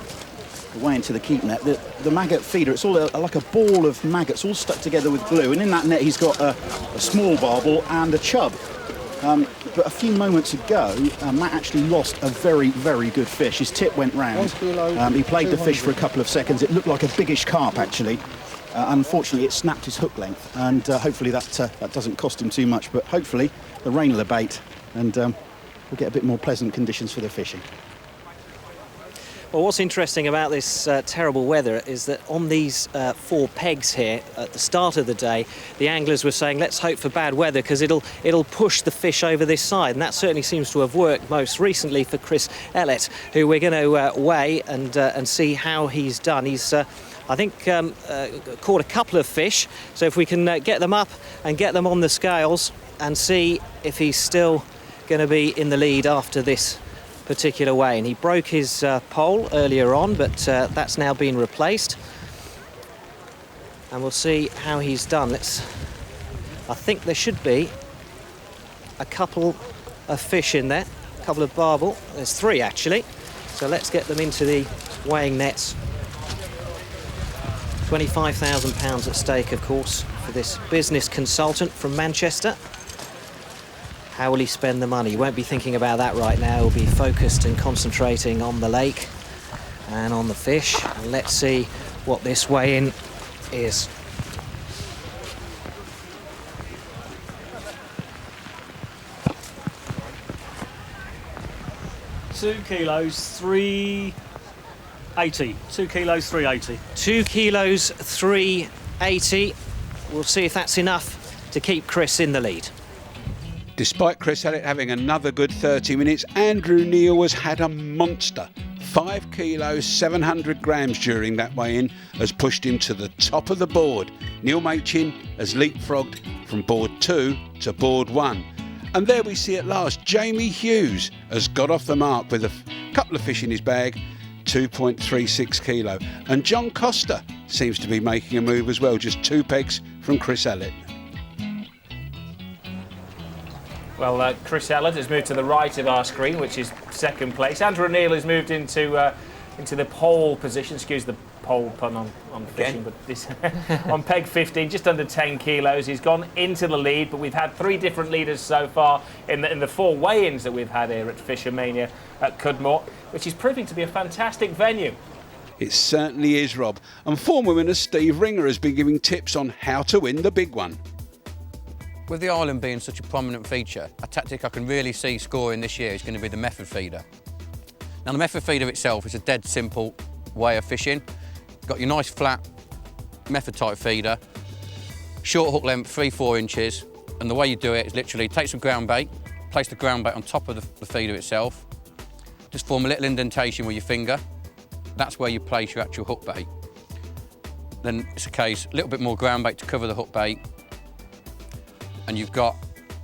way into the keep net. The maggot feeder, it's all like a ball of maggots all stuck together with glue, and in that net he's got a small barbel and a chub. But a few moments ago, Matt actually lost a very, very good fish. His tip went round. He played the fish for a couple of seconds. It looked like a biggish carp, actually. Unfortunately, it snapped his hook length, and hopefully that doesn't cost him too much. But hopefully, the rain will abate, and we'll get a bit more pleasant conditions for the fishing. Well, what's interesting about this terrible weather is that on these 4 pegs here at the start of the day, the anglers were saying, let's hope for bad weather because it'll push the fish over this side. And that certainly seems to have worked most recently for Chris Ellett, who we're going to weigh and see how he's done. He's, I think, caught a couple of fish. So if we can get them up and get them on the scales and see if he's still going to be in the lead after this particular way. And he broke his pole earlier on, but that's now been replaced, and we'll see how he's done. I think there should be a couple of fish in there, a couple of barbel. There's 3 actually, so let's get them into the weighing nets. £25,000 at stake, of course, for this business consultant from Manchester. How will he spend the money? He won't be thinking about that right now. He'll be focused and concentrating on the lake and on the fish. And let's see what this weigh-in is. Two kilos, 380. 2 kilos, 380. 2 kilos, 380. We'll see if that's enough to keep Chris in the lead. Despite Chris Ellett having another good 30 minutes, Andrew Neal has had a monster. 5 kilos, 700 grams during that weigh-in has pushed him to the top of the board. Neal Machin has leapfrogged from board 2 to board 1. And there we see at last, Jamie Hughes has got off the mark with a couple of fish in his bag, 2.36 kilo. And John Costa seems to be making a move as well, just 2 pegs from Chris Ellett. Well, Chris Ellett has moved to the right of our screen, which is second place. Andrew Neal has moved into the pole position. Excuse the pole pun on fishing, but this on peg 15, just under 10 kilos. He's gone into the lead, but we've had 3 different leaders so far in the 4 weigh-ins that we've had here at FishOMania at Cudmore, which is proving to be a fantastic venue. It certainly is, Rob. And former winner Steve Ringer has been giving tips on how to win the big one. With the island being such a prominent feature, a tactic I can really see scoring this year is going to be the method feeder. Now the method feeder itself is a dead simple way of fishing. You've got your nice flat method type feeder, short hook length 3-4 inches, and the way you do it is literally take some ground bait, place the ground bait on top of the feeder itself, just form a little indentation with your finger. That's where you place your actual hook bait. Then it's a case, a little bit more ground bait to cover the hook bait, and you've got,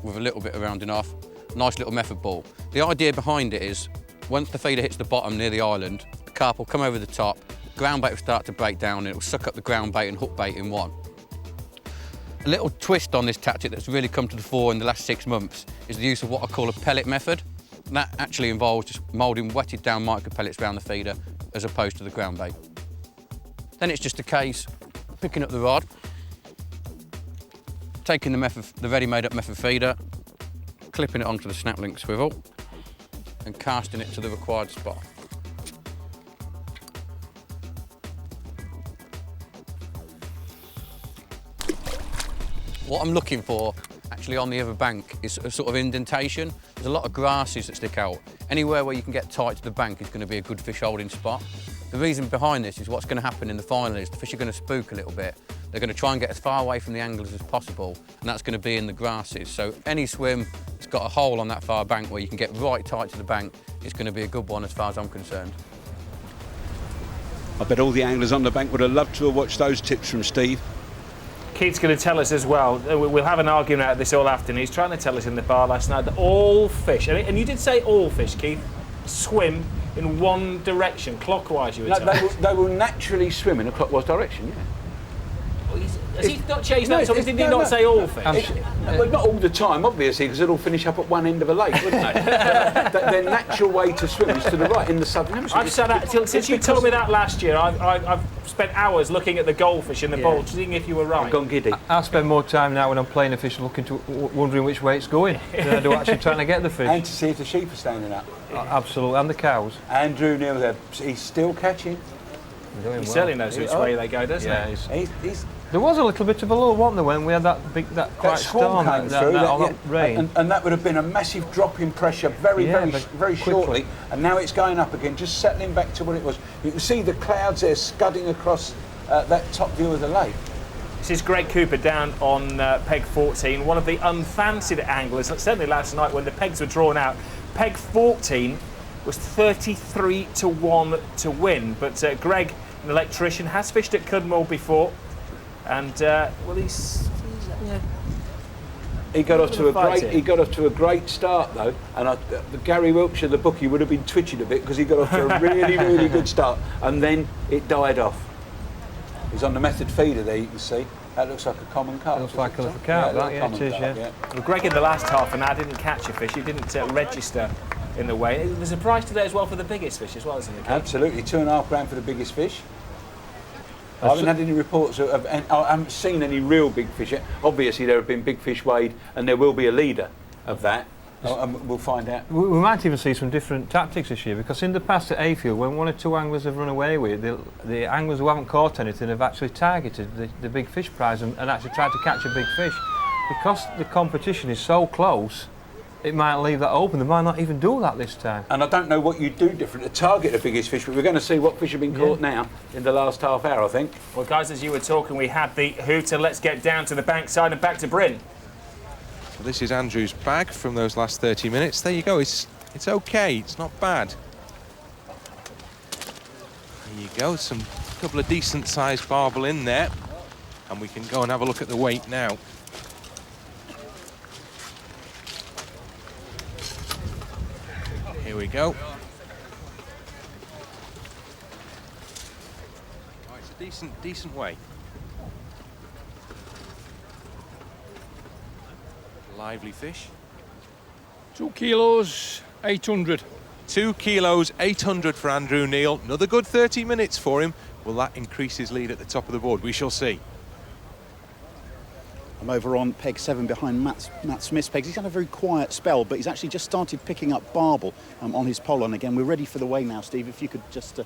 with a little bit of rounding off, a nice little method ball. The idea behind it is, once the feeder hits the bottom near the island, the carp will come over the top, ground bait will start to break down and it will suck up the ground bait and hook bait in one. A little twist on this tactic that's really come to the fore in the last 6 months is the use of what I call a pellet method. That actually involves just moulding wetted down micro pellets around the feeder as opposed to the ground bait. Then it's just a case of picking up the rod, taking the ready-made up method feeder, clipping it onto the snap link swivel and casting it to the required spot. What I'm looking for actually on the other bank is a sort of indentation. There's a lot of grasses that stick out. Anywhere where you can get tight to the bank is going to be a good fish holding spot. The reason behind this is what's going to happen in the final is the fish are going to spook a little bit. They're going to try and get as far away from the anglers as possible, and that's going to be in the grasses. So any swim that's got a hole on that far bank where you can get right tight to the bank is going to be a good one as far as I'm concerned. I bet all the anglers on the bank would have loved to have watched those tips from Steve. Keith's going to tell us as well. We'll have an argument out of this all afternoon. He's trying to tell us in the bar last night that all fish, and you did say all fish, Keith, swim in one direction, clockwise, you were telling us. They will naturally swim in a clockwise direction, yeah. Has he not changed that? Did he not say all fish? Well, not all the time, obviously, because it'll finish up at one end of a lake, wouldn't they? Their natural way to swim is to the right, in the southern hemisphere. I've said that since you told me that last year. I've spent hours looking at the goldfish in the bowl, seeing if you were right. I've gone giddy. I spend more time now when I'm playing a fish wondering which way it's going than I do actually trying to get the fish. And to see if the sheep are standing up. Absolutely, and the cows. Andrew Neal there, he's still catching. He certainly knows which way they go, doesn't he? There was a little bit of a lull, wasn't there, when we had that quiet storm, that rain. And that would have been a massive drop in pressure very shortly, and now it's going up again, just settling back to what it was. You can see the clouds there scudding across that top view of the lake. This is Greg Cooper down on peg 14, one of the unfancied anglers, certainly last night when the pegs were drawn out. Peg 14 was 33 to 1 to win, but Greg, an electrician, has fished at Cudmore before. And he got off to a great start though, and Gary Wilkshire, the bookie, would have been twitching a bit because he got off to a really good start, and then it died off. He's on the method feeder there, you can see. That looks like a common carp. It looks like a little carp, it is, yeah. Well, Greg in the last half an hour didn't catch a fish. He didn't register in the way. There's a prize today as well for the biggest fish as well, isn't there? Absolutely, £2.5 grand for the biggest fish. I haven't had any reports of, and I haven't seen any real big fish yet. Obviously, there have been big fish weighed, and there will be a leader of that. We'll find out. We might even see some different tactics this year, because in the past at Ayfield, when 1 or 2 anglers have run away with it, the anglers who haven't caught anything have actually targeted the big fish prize and actually tried to catch a big fish. Because the competition is so close, it might leave that open. They might not even do that this time. And I don't know what you'd do different to target the biggest fish, but we're going to see what fish have been caught now in the last half hour, I think. Well, guys, as you were talking, we had the hooter. Let's get down to the bankside and back to Bryn. So this is Andrew's bag from those last 30 minutes. There you go. It's okay. It's not bad. There you go. Some couple of decent sized barbel in there, and we can go and have a look at the weight now. Here we go. Oh, it's a decent weight. Lively fish. 2 kilos, 800. 2 kilos, 800 for Andrew Neal. Another good 30 minutes for him. Will that increase his lead at the top of the board? We shall see. I'm over on peg 7 behind Matt Smith's pegs. He's had a very quiet spell, but he's actually just started picking up barbel on his pole. And again, we're ready for the weigh now, Steve. If you could just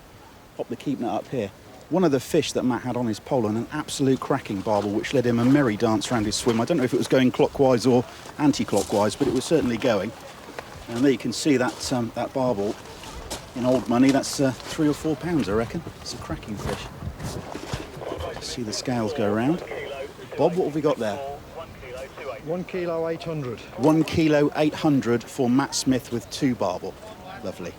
pop the keep net up here. One of the fish that Matt had on his pole, and an absolute cracking barbel, which led him a merry dance around his swim. I don't know if it was going clockwise or anti-clockwise, but it was certainly going. And there you can see that that barbel in old money. That's 3 or 4 pounds, I reckon. It's a cracking fish. See the scales go around. Bob, what have we got there? 1 kilo 800. 1 kilo 800 for Matt Smith with 2 barbel. Lovely.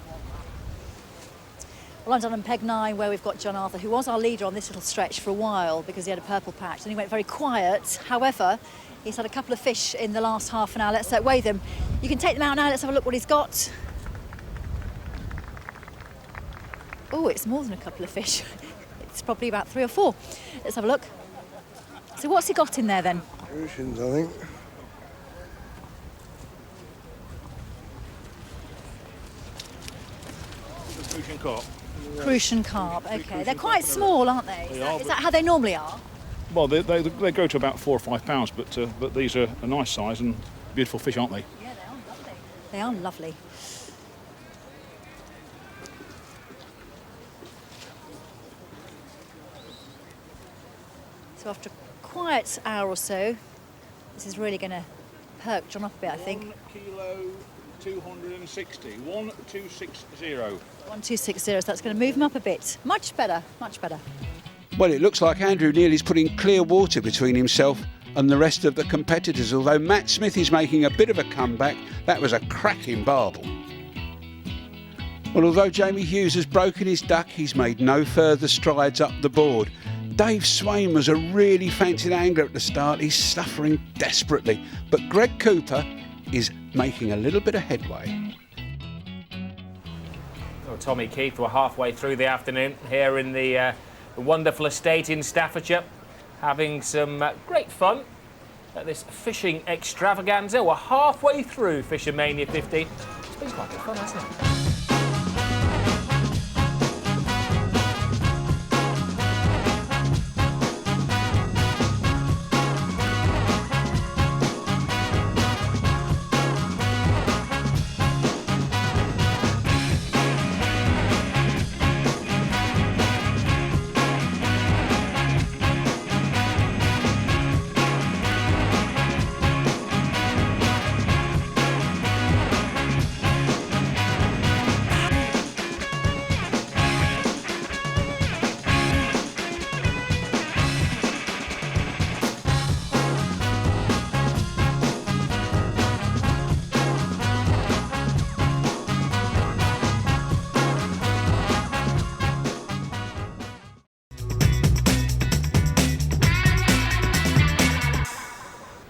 Well, I'm down on peg 9 where we've got John Arthur, who was our leader on this little stretch for a while because he had a purple patch and he went very quiet. However, he's had a couple of fish in the last half an hour. Let's weigh them. You can take them out now. Let's have a look what he's got. Oh, it's more than a couple of fish. It's probably about 3 or 4. Let's have a look. So what's he got in there then? Crucians, I think. Crucian carp. Crucian carp, okay. They're quite small, aren't they? Is that how they normally are? Well, they go to about 4 or 5 pounds, but these are a nice size and beautiful fish, aren't they? Yeah, they are lovely. They are lovely. So after a quiet hour or so, this is really going to perk John up a bit, I think. 1 kilo 260. 1260. 1260, so that's going to move him up a bit. Much better, much better. Well, it looks like Andrew Neal is putting clear water between himself and the rest of the competitors, although Matt Smith is making a bit of a comeback. That was a cracking barbel. Well, although Jamie Hughes has broken his duck, he's made no further strides up the board. Dave Twain was a really fancied angler at the start. He's suffering desperately, but Greg Cooper is making a little bit of headway. Well, Tommy Keith, we're halfway through the afternoon here in the wonderful estate in Staffordshire, having some great fun at this fishing extravaganza. We're halfway through FishOMania 15. It's been quite good fun, hasn't it?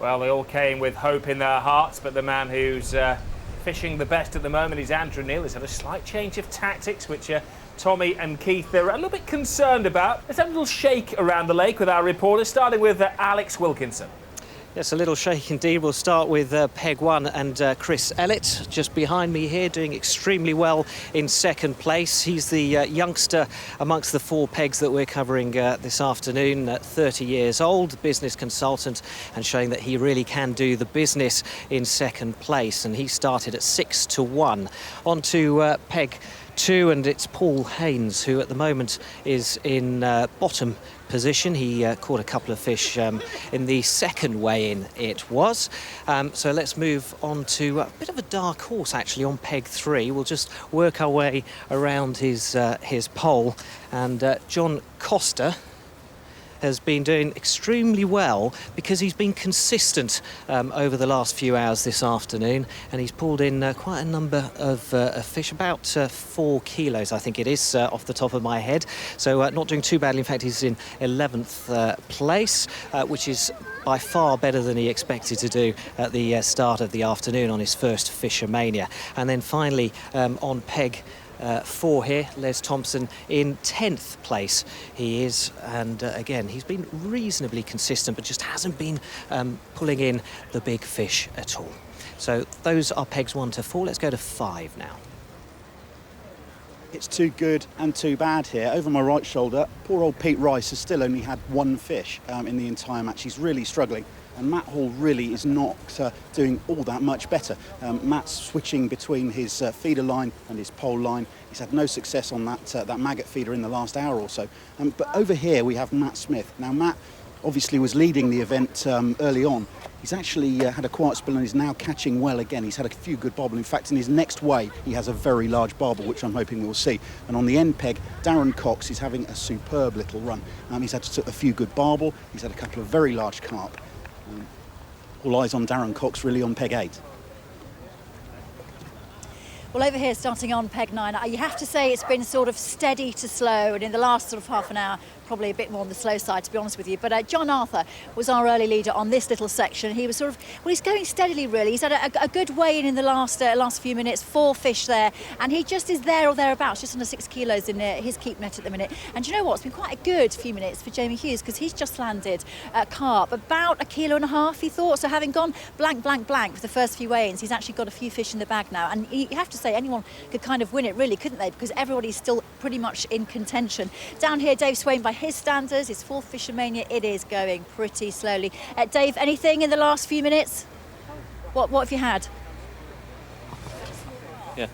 Well, they all came with hope in their hearts, but the man who's fishing the best at the moment is Andrew Neal. He's had a slight change of tactics, which Tommy and Keith are a little bit concerned about. Let's have a little shake around the lake with our reporters, starting with Alec Wilkinson. Yes, a little shake indeed. We'll start with peg 1 and Chris Ellett just behind me here, doing extremely well in second place. He's the youngster amongst the 4 pegs that we're covering this afternoon, 30 years old, business consultant, and showing that he really can do the business in second place. And he started at 6 to 1. On to peg 2, and it's Paul Haynes, who at the moment is in bottom position. He caught a couple of fish in the second weigh-in it was. So let's move on to a bit of a dark horse actually on peg 3. We'll just work our way around his pole, and John Costa has been doing extremely well because he's been consistent over the last few hours this afternoon, and he's pulled in quite a number of fish, about 4 kilos I think it is off the top of my head, so not doing too badly. In fact, he's in 11th place, which is by far better than he expected to do at the start of the afternoon on his first FishOMania. And then finally on peg 4 here, Les Thompson in 10th place he is, and again he's been reasonably consistent but just hasn't been pulling in the big fish at all. So those are pegs 1 to 4. Let's go to 5 now. It's too good and too bad here. Over my right shoulder, poor old Pete Rice has still only had 1 fish in the entire match. He's really struggling, and Matt Hall really is not doing all that much better. Matt's switching between his feeder line and his pole line. He's had no success on that maggot feeder in the last hour or so. But over here we have Matt Smith. Now Matt obviously was leading the event early on. He's actually had a quiet spell and is now catching well again. He's had a few good bobble. In fact, in his next weigh, he has a very large barbel, which I'm hoping we'll see. And on the end peg, Darren Cox is having a superb little run. He's had a few good barbel. He's had a couple of very large carp. All eyes on Darren Cox really on peg 8. Well, over here, starting on peg 9, you have to say it's been sort of steady to slow, and in the last sort of half an hour, probably a bit more on the slow side, to be honest with you. But John Arthur was our early leader on this little section. He was sort of, well, he's going steadily, really. He's had a good weigh in the last few minutes, 4 fish there, and he just is there or thereabouts, just under 6 kilos in his keep net at the minute. And you know what? It's been quite a good few minutes for Jamie Hughes, because he's just landed carp, about 1.5 kilos, he thought. So having gone blank for the first few weigh-ins, he's actually got a few fish in the bag now. And you have to say, anyone could kind of win it, really, couldn't they? Because everybody's still pretty much in contention. Down here, Dave Twain, by his standards, his 4th FishOMania, it is going pretty slowly. Dave, anything in the last few minutes? What have you had? Yeah.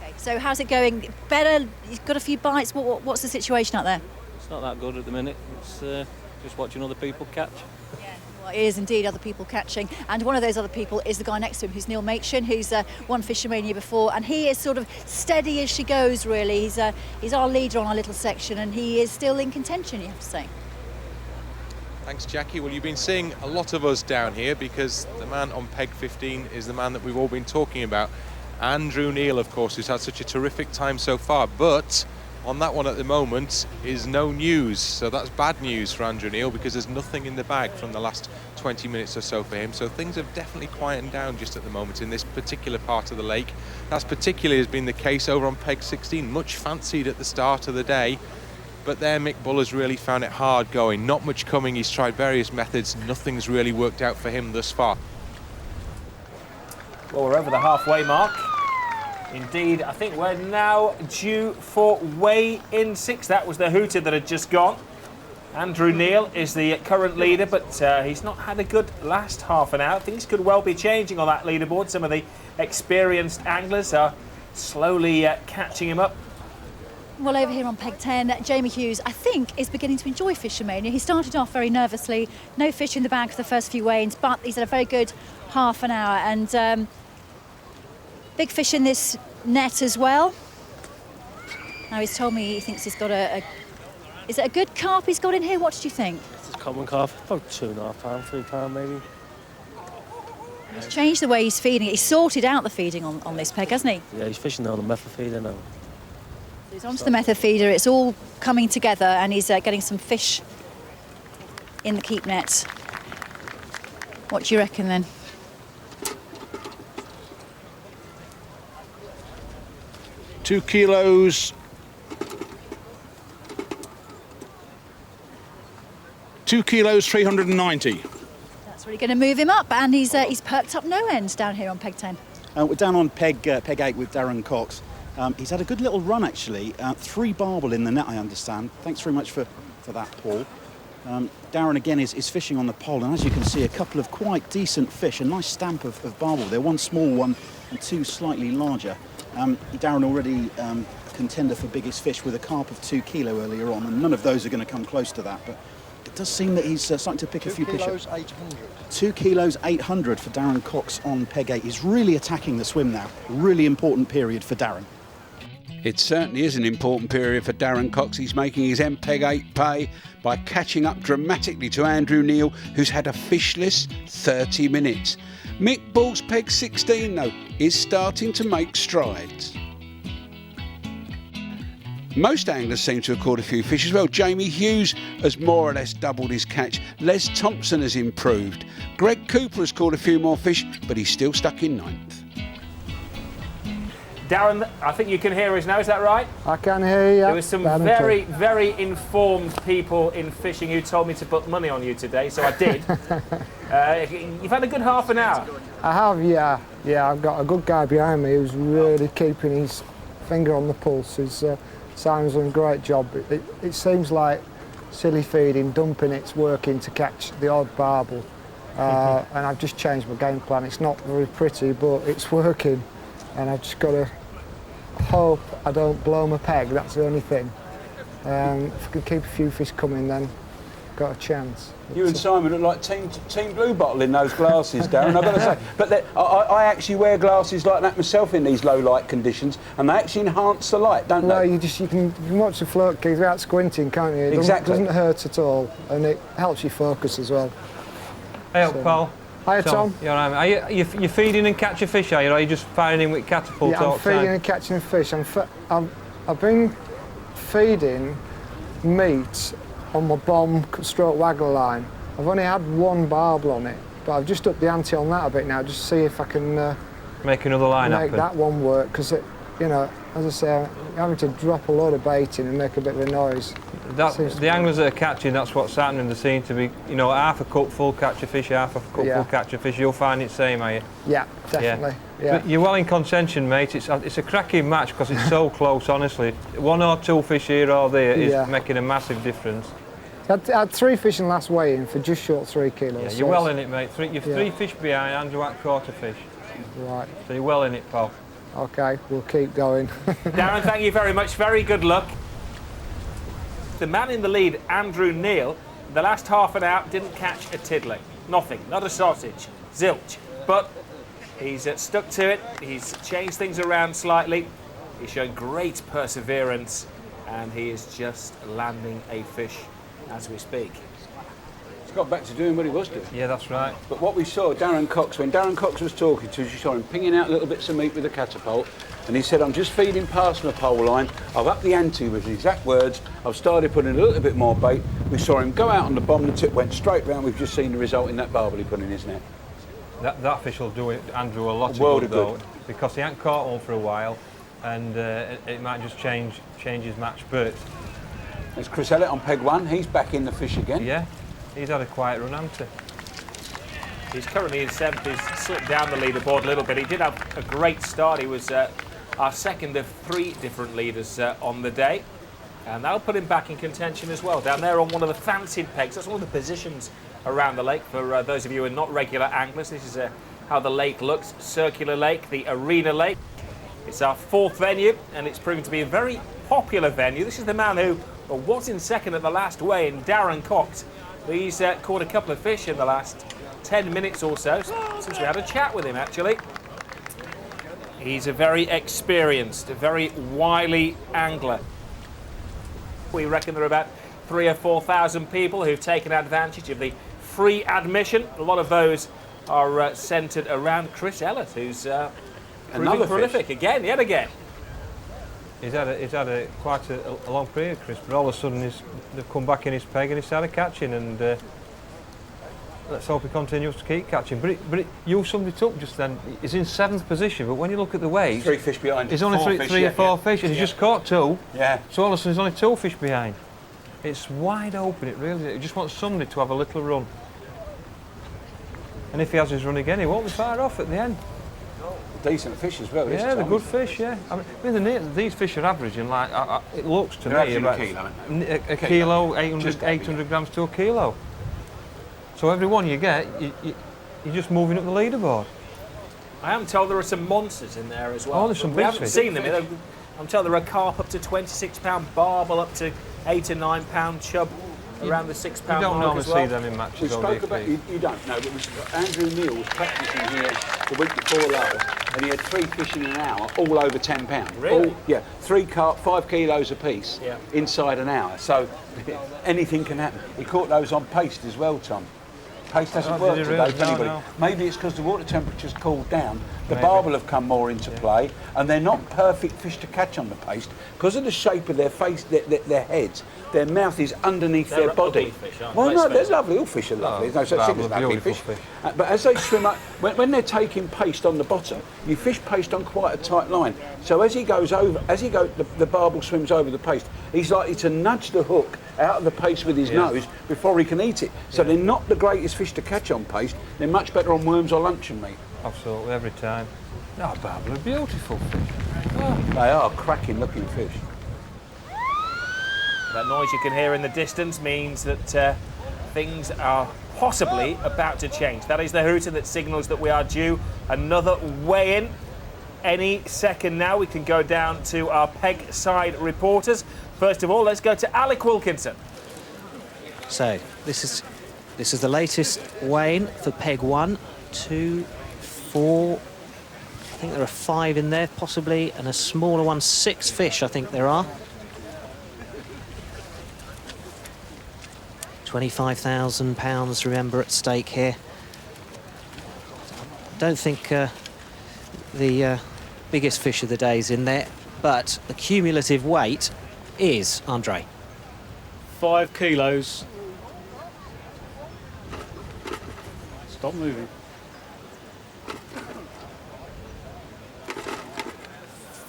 Okay, so how's it going? Better? You've got a few bites. What's the situation out there? It's not that good at the minute. It's just watching other people catch. Well, it is indeed other people catching, and one of those other people is the guy next to him, who's Neal, who's won FishOMania before, and he is sort of steady as she goes, really. He's our leader on our little section, and he is still in contention, you have to say. Thanks, Jackie. Well, you've been seeing a lot of us down here because the man on peg 15 is the man that we've all been talking about. Andrew Neal, of course, who's had such a terrific time so far, but on that one at the moment is no news. So that's bad news for Andrew Neal, because there's nothing in the bag from the last 20 minutes or so for him. So things have definitely quietened down just at the moment in this particular part of the lake. That's particularly has been the case over on peg 16, much fancied at the start of the day. But there Mick Bull has really found it hard going. Not much coming. He's tried various methods. Nothing's really worked out for him thus far. Well, we're over the halfway mark. Indeed, I think we're now due for weigh-in 6. That was the hooter that had just gone. Andrew Neal is the current leader, but he's not had a good last half an hour. Things could well be changing on that leaderboard. Some of the experienced anglers are slowly catching him up. Well, over here on peg 10, Jamie Hughes, I think, is beginning to enjoy FishOMania. He started off very nervously, no fish in the bag for the first few weigh-ins, but he's had a very good half an hour, and big fish in this net as well. Now, he's told me he thinks he's got is it a good carp he's got in here? What did you think? It's a common carp, about £2.5, £3 maybe. He's changed the way he's feeding it. He's sorted out the feeding on this peg, hasn't he? Yeah, he's fishing on a method feeder now. He's onto the method feeder. It's all coming together, and he's getting some fish in the keep net. What do you reckon then? Two kilos. 2 kilos 390. That's really going to move him up, and he's perked up no end down here on peg 10. We're down on peg 8 with Darren Cox. He's had a good little run, actually. 3 barbel in the net, I understand. Thanks very much for that, Paul. Darren, again, is fishing on the pole, and as you can see, a couple of quite decent fish, a nice stamp of barbel there. 1 small one and 2 slightly larger. Darren already contender for biggest fish with a carp of 2 kilo earlier on, and none of those are going to come close to that, but it does seem that he's starting to pick a few fish up. 2 kilos 800. 2 kilos 800 for Darren Cox on peg 8. He's really attacking the swim now. Really important period for Darren. It certainly is an important period for Darren Cox. He's making his MPEG 8 pay by catching up dramatically to Andrew Neal, who's had a fishless 30 minutes. Mick Ball's peg 16, though, is starting to make strides. Most anglers seem to have caught a few fish as well. Jamie Hughes has more or less doubled his catch. Les Thompson has improved. Greg Cooper has caught a few more fish, but he's still stuck in 9th. Darren, I think you can hear us now, is that right? I can hear you. There were some very, very informed people in fishing who told me to put money on you today, so I did. You've had a good half an hour. I have, yeah. Yeah, I've got a good guy behind me who's really keeping his finger on the pulse. Simon's done a great job. It seems like silly feeding, dumping it's working to catch the odd barbel. And I've just changed my game plan. It's not very pretty, but it's working. And I've just got to hope I don't blow my peg, that's the only thing. If I can keep a few fish coming, then got a chance. You and Simon look like Team Blue Bottle in those glasses, Darren, I've got to say. But I actually wear glasses like that myself in these low light conditions, and they actually enhance the light, don't well, they? you can watch the float keys without squinting, can't you? It exactly. Doesn't hurt at all, and it helps you focus as well. Hey up, Paul. Hiya, Tom. You're right, are you feeding and catching fish, are you? Or are you just firing in with catapult yeah, all I'm the time? feeding and catching fish. I've been feeding meat on my bomb stroke waggler line. I've only had one barbel on it, but I've just upped the ante on that a bit now, just to see if I can make another line make that one work. Because you know, as I say, I'm having to drop a load of bait in and make a bit of a noise. The anglers that are catching, that's what's happening. They seem to be, you know, half a cup full catch a fish, half a cup full catch a fish. You'll find it the same, are you? Yeah, definitely. Yeah. But you're well in contention, mate. It's a cracking match because it's so close, honestly. 1 or 2 fish here or there is making a massive difference. I had 3 fish in last weigh-in for just short 3 kilos. Yeah, you're well in it, mate. You're 3 fish behind, Andrew at quarter fish. Right. So you're well in it, pal. OK, we'll keep going. Darren, thank you very much. Very good luck. The man in the lead, Andrew Neal, the last half an hour didn't catch a tiddling. Nothing, not a sausage, zilch. But he's stuck to it. He's changed things around slightly. He's shown great perseverance, and he is just landing a fish as we speak. He's got back to doing what he was doing. Yeah, that's right. But what we saw, Darren Cox, when Darren Cox was talking to us, you saw him pinging out little bits of meat with a catapult, and he said, I'm just feeding past my pole line, I've upped the ante with his exact words, I've started putting a little bit more bait. We saw him go out on the bomb, the tip went straight round, we've just seen the result in that barbel he put in his net. That fish will do Andrew a lot of good, though, because he hasn't caught one for a while, and it might just change his match. But there's Chris Ellett on peg 1, he's back in the fish again. Yeah, he's had a quiet run, hasn't he? He's currently in 7th, he's slipped down the leaderboard a little bit. He did have a great start, he was our second of 3 different leaders on the day, and that'll put him back in contention as well. Down there on one of the fancied pegs, that's one of the positions around the lake. For those of you who are not regular anglers, this is how the lake looks. Circular lake, the arena lake. It's our 4th venue, and it's proven to be a very popular venue. This is the man who was in second at the last weigh-in, Darren Cox. He's caught a couple of fish in the last 10 minutes or so, since we had a chat with him, actually. He's a very experienced, a very wily angler. We reckon there are about 3,000 or 4,000 people who've taken advantage of the free admission. A lot of those are centred around Chris Ellis, who's proving prolific again, yet again. He's had quite a long period, Chris, but all of a sudden they've come back in his peg and he started catching, and let's hope he continues to keep catching. But you summed it up just then. He's in 7th position, but when you look at the weight, 3 fish behind. He's only 3 or 4 fish, and he's just caught 2. Yeah. So all of a sudden he's only 2 fish behind. It's wide open, it really is. He just wants somebody to have a little run. And if he has his run again, he won't be far off at the end. Decent fish as well. Yeah, they're good fish. Yeah, I mean these fish are averaging like it looks to me about a kilo, 800 grams to a kilo. So every one you get, you're just moving up the leaderboard. I am told there are some monsters in there as well. Oh, there's some we big haven't fish. seen them. I'm told there are carp up to £26, barbel up to £8 or £9 chub. around the £6 You don't mark normally as well. see them in matches. We on spoke the about, Keith. you don't know, but it was Andrew Neal was practising here the week before last, and he had 3 fish in an hour, all over £10. Really? All, yeah, 3 carp, 5 kilos apiece, Yeah. inside an hour. So anything can happen. He caught those on paste as well, Tom. Paste hasn't Oh, worked did it today really? for anybody. No. Maybe it's because the water temperature's cooled down. The Maybe. barbel have come more into play, and they're not perfect fish to catch on the paste because of the shape of their face, their heads. Their mouth is underneath They're their body. ugly fish, aren't Well, they? no, Let's they're face it. lovely. All fish are lovely. There's no such thing barbel, as ugly beautiful fish. fish. But as they swim up, when they're taking paste on the bottom, you fish paste on quite a tight line. So as he goes over, the barbel swims over the paste. He's likely to nudge the hook out of the paste with his nose before he can eat it. So they're not the greatest fish to catch on paste. They're much better on worms or luncheon meat. Absolutely, every time. No, barbel are beautiful fish. They are cracking looking fish. That noise you can hear in the distance means that things are possibly about to change. That is the hooter that signals that we are due another weigh-in. Any second now we can go down to our peg side reporters. First of all, let's go to Alec Wilkinson. So this is the latest weigh-in for peg 1, 2, 4. I think there are 5 in there possibly, and a smaller one, 6 fish I think there are. £25,000, remember, at stake here. I don't think the biggest fish of the day is in there, but the cumulative weight is, Andre. 5 kilos. Stop moving.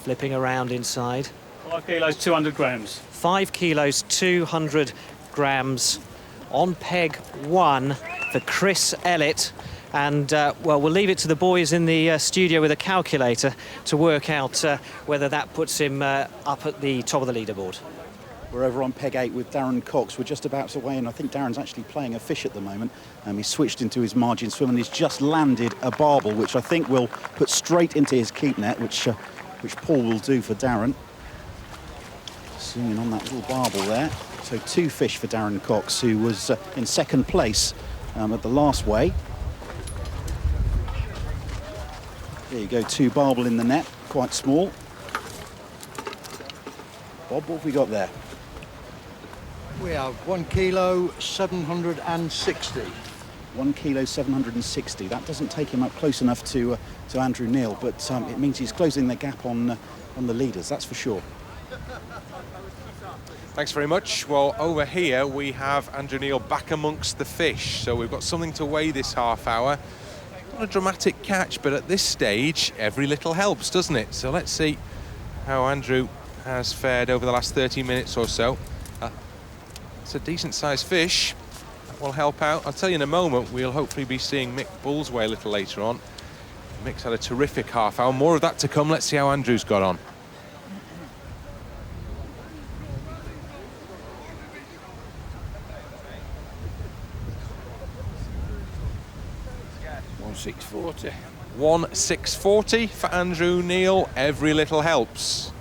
Flipping around inside. 5 kilos, 200 grams. 5 kilos, 200 grams on peg 1 for Chris Ellett. And, well, we'll leave it to the boys in the studio with a calculator to work out whether that puts him up at the top of the leaderboard. We're over on peg 8 with Darren Cox. We're just about to weigh in. I think Darren's actually playing a fish at the moment. He's switched into his margin swim and he's just landed a barbel, which I think will put straight into his keep net, which Paul will do for Darren. Zooming on that little barbel there. So 2 fish for Darren Cox, who was in second place at the last weigh. There you go, 2 barbel in the net, quite small. Bob, what have we got there? We have 1 kilo 760. 1 kilo 760. That doesn't take him up close enough to Andrew Neal, but it means he's closing the gap on the leaders, that's for sure. Thanks very much. Well, over here we have Andrew Neal back amongst the fish, so we've got something to weigh this half hour. Not a dramatic catch, but at this stage every little helps, doesn't it? So let's see how Andrew has fared over the last 30 minutes or so. It's a decent sized fish. That will help out. I'll tell you in a moment, we'll hopefully be seeing Mick Bulls weigh a little later on. Mick's had a terrific half hour. More of that to come. Let's see how Andrew's got on. £1,640. 1,640 for Andrew Neal. Every little helps.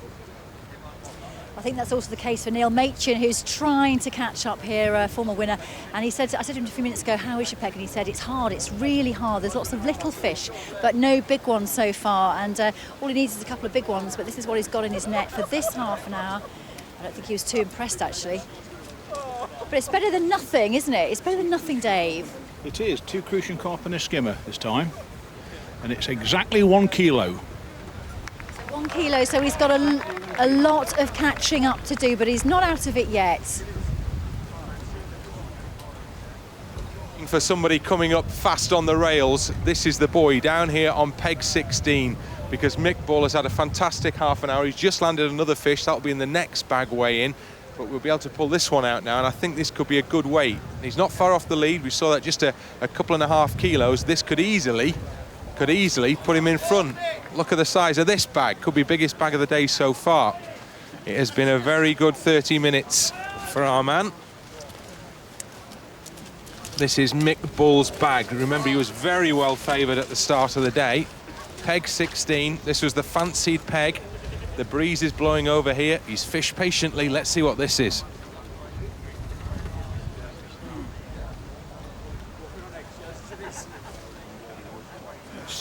I think that's also the case for Neil Machin, who's trying to catch up here, former winner. And he said, I said to him a few minutes ago, how is your peg? And he said, it's hard, it's really hard. There's lots of little fish, but no big ones so far. And all he needs is a couple of big ones, but this is what he's got in his net for this half an hour. I don't think he was too impressed, actually. But it's better than nothing, isn't it? It's better than nothing, Dave. It is 2 crucian carp and a skimmer this time, and it's exactly 1 kilo. 1 kilo, so he's got a lot of catching up to do, but he's not out of it yet. For somebody coming up fast on the rails, this is the boy down here on peg 16, because Mick Bull has had a fantastic half an hour. He's just landed another fish. That'll be in the next bag weigh-in, but we'll be able to pull this one out now, and I think this could be a good weight. He's not far off the lead. We saw that just a couple and a half kilos. This could easily put him in front. Look at the size of this bag. Could be biggest bag of the day so far. It has been a very good 30 minutes for our man. This is Mick Bull's bag. Remember, he was very well favoured at the start of the day. Peg 16. This was the fancied peg. The breeze is blowing over here. He's fished patiently. Let's see what this is.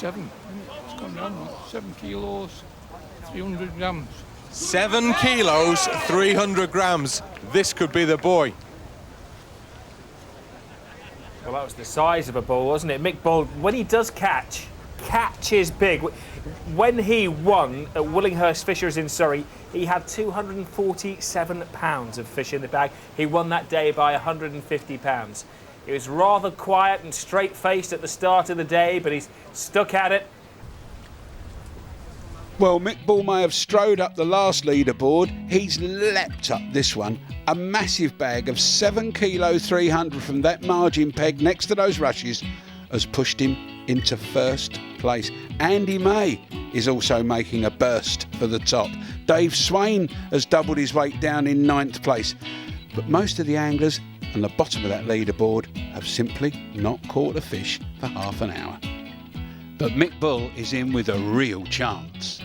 7. It's gone down 7 kilos, 300 grams. 7 kilos, 300 grams. This could be the boy. Well, that was the size of a bull, wasn't it? Mick Bull, when he does catch is big. When he won at Willinghurst Fisheries in Surrey, he had 247 pounds of fish in the bag. He won that day by 150 pounds. He was rather quiet and straight-faced at the start of the day, but he's stuck at it. Well, Mick Bull may have strode up the last leaderboard. He's leapt up this one. A massive bag of 7 kilo 300 from that margin peg next to those rushes has pushed him into first place. Andy May is also making a burst for the top. Dave Swain has doubled his weight down in 9th place. But most of the anglers on the bottom of that leaderboard have simply not caught a fish for half an hour. But Mick Bull is in with a real chance.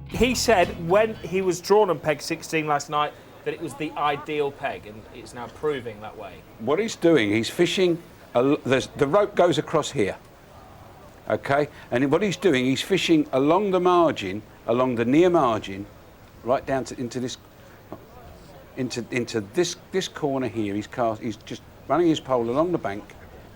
He said when he was drawn on peg 16 last night that it was the ideal peg, and it's now proving that way. What he's doing, he's fishing, the rope goes across here, okay? And what he's doing, he's fishing along the margin, along the near margin, right down to, into this corner here. He's just running his pole along the bank,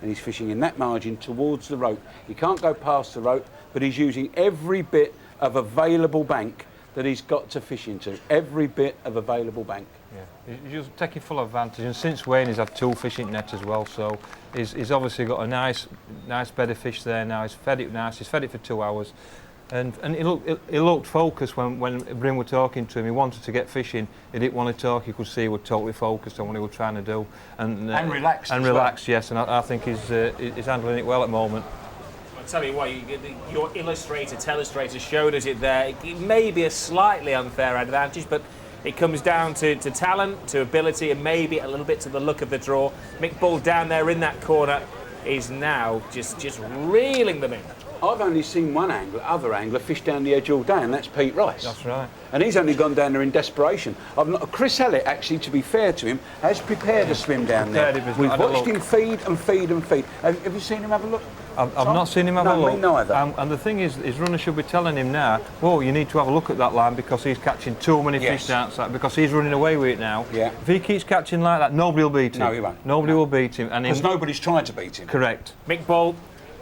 and he's fishing in that margin towards the rope. He can't go past the rope, but he's using every bit of available bank that he's got to fish into. Every bit of available bank. Yeah, he's just taking full advantage, and since Wayne he's had 2 fishing nets as well, so he's obviously got a nice bed of fish there now. He's fed it nice, he's fed it for 2 hours, and he looked focused when Bryn were talking to him. He wanted to get fishing, he didn't want to talk, you could see he was totally focused on what he was trying to do. And relaxed. And relaxed, well. Yes, and I think he's handling it well at the moment. I'll tell you what, your telestrator showed us it there. It may be a slightly unfair advantage, but it comes down to talent, to ability, and maybe a little bit to the look of the draw. Mick Bull down there in that corner is now just reeling them in. I've only seen one other angler fish down the edge all day, and that's Pete Rice. That's right. And he's only gone down there in desperation. Chris Ellett, actually, to be fair to him, has prepared a swim down there. We've watched him feed and feed and feed. Have you seen him have a look? I've not seen him have a look. Me neither. And the thing is, his runner should be telling him now, well, you need to have a look at that line because he's catching too many fish outside, because he's running away with it now. Yeah. If he keeps catching like that, nobody will beat him. No, he won't. Nobody will beat him. Because nobody's trying to beat him. Correct. Mick Bull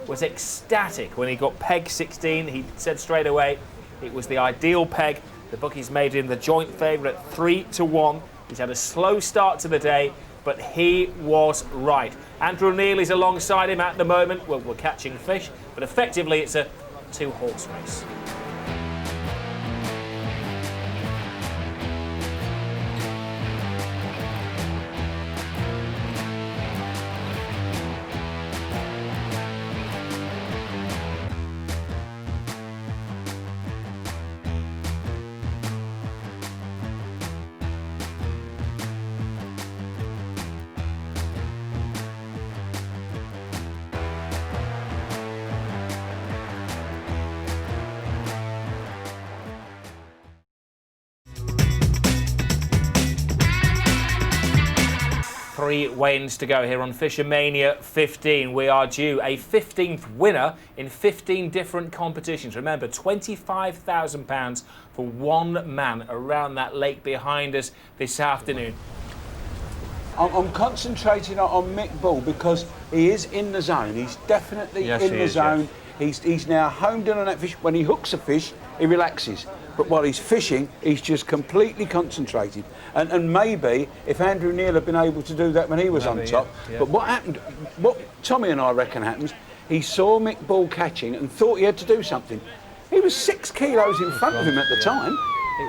was ecstatic when he got peg 16. He said straight away it was the ideal peg. The bookies made him the joint favourite at 3-1. He's had a slow start to the day, but he was right. Andrew Neal is alongside him at the moment. Well, we're catching fish, but effectively it's a 2-horse race. Three weigh-ins to go here on FishOMania 15. We are due a 15th winner in 15 different competitions. Remember, £25,000 for one man around that lake behind us this afternoon. I'm concentrating on Mick Bull because he is in the zone. He's definitely in the zone. Yes. He's now homed in on that fish. When he hooks a fish, he relaxes. But while he's fishing, he's just completely concentrated. And maybe if Andrew Neal had been able to do that when he was on top. Yeah. But what happened, what Tommy and I reckon happens, he saw Mick Bull catching and thought he had to do something. He was 6 kilos in front of him at the time.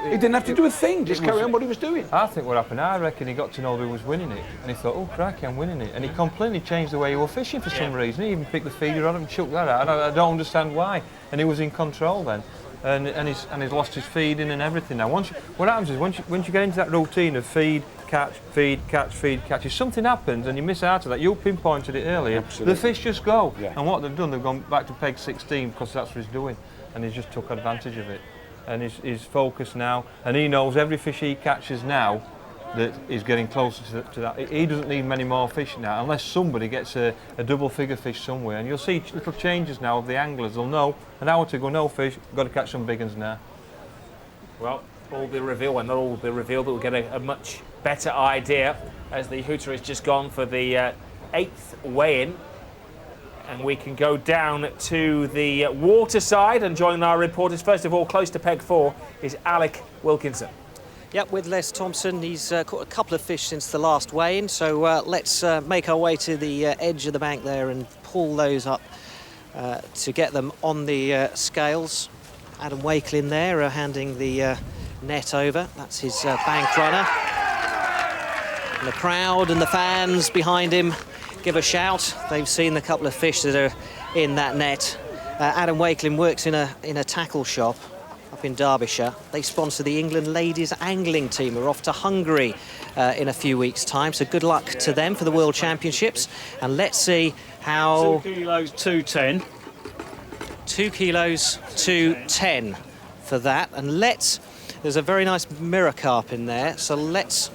He didn't have to do a thing, just carry on what he was doing. I think what happened, I reckon he got to know who was winning it, and he thought, oh crikey, I'm winning it. And he completely changed the way he was fishing for some reason. He even picked the feeder on him and chucked that out. I don't understand why. And he was in control then. And he's lost his feeding and everything now. What happens is once you get into that routine of feed, catch, if something happens and you miss out of that, you pinpointed it earlier, Absolutely. The fish just go. Yeah. And what they've done, they've gone back to peg 16 because that's what he's doing. And he's just took advantage of it. And he's focused now, and he knows every fish he catches now, that is getting closer to that. He doesn't need many more fish now, unless somebody gets a double figure fish somewhere. And you'll see little changes now of the anglers. They'll know an hour to go, no fish, got to catch some big ones now. Well, all be revealed, well, not all will be revealed, but we'll get a much better idea as the hooter has just gone for the 8th weigh-in. And we can go down to the water side and join our reporters. First of all, close to peg 4 is Alec Wilkinson. Yep, with Les Thompson. He's caught a couple of fish since the last weigh-in, so let's make our way to the edge of the bank there and pull those up to get them on the scales. Adam Wakelin there handing the net over. That's his bank runner. And the crowd and the fans behind him give a shout. They've seen the couple of fish that are in that net. Adam Wakelin works in a tackle shop up in Derbyshire. They sponsor the England ladies angling team. We're off to Hungary in a few weeks' time, so good luck to them for the World Championships. And let's see how... 2 kilos, 210. 2 kilos, 210 for that. And let's... There's a very nice mirror carp in there, so let's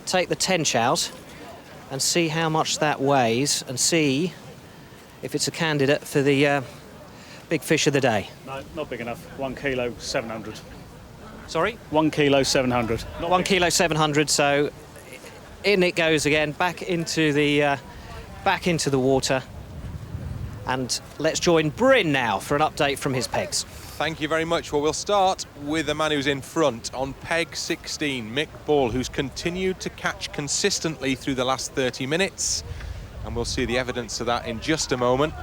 take the tench out and see how much that weighs and see if it's a candidate for the big fish of the day. No, not big enough. 1 kilo, 700. Sorry? 1 kilo, 700. Not 1 kilo, 700, so in it goes again, back into the water. And let's join Bryn now for an update from his pegs. Thank you very much. Well, we'll start with the man who's in front on peg 16, Mick Bull, who's continued to catch consistently through the last 30 minutes. And we'll see the evidence of that in just a moment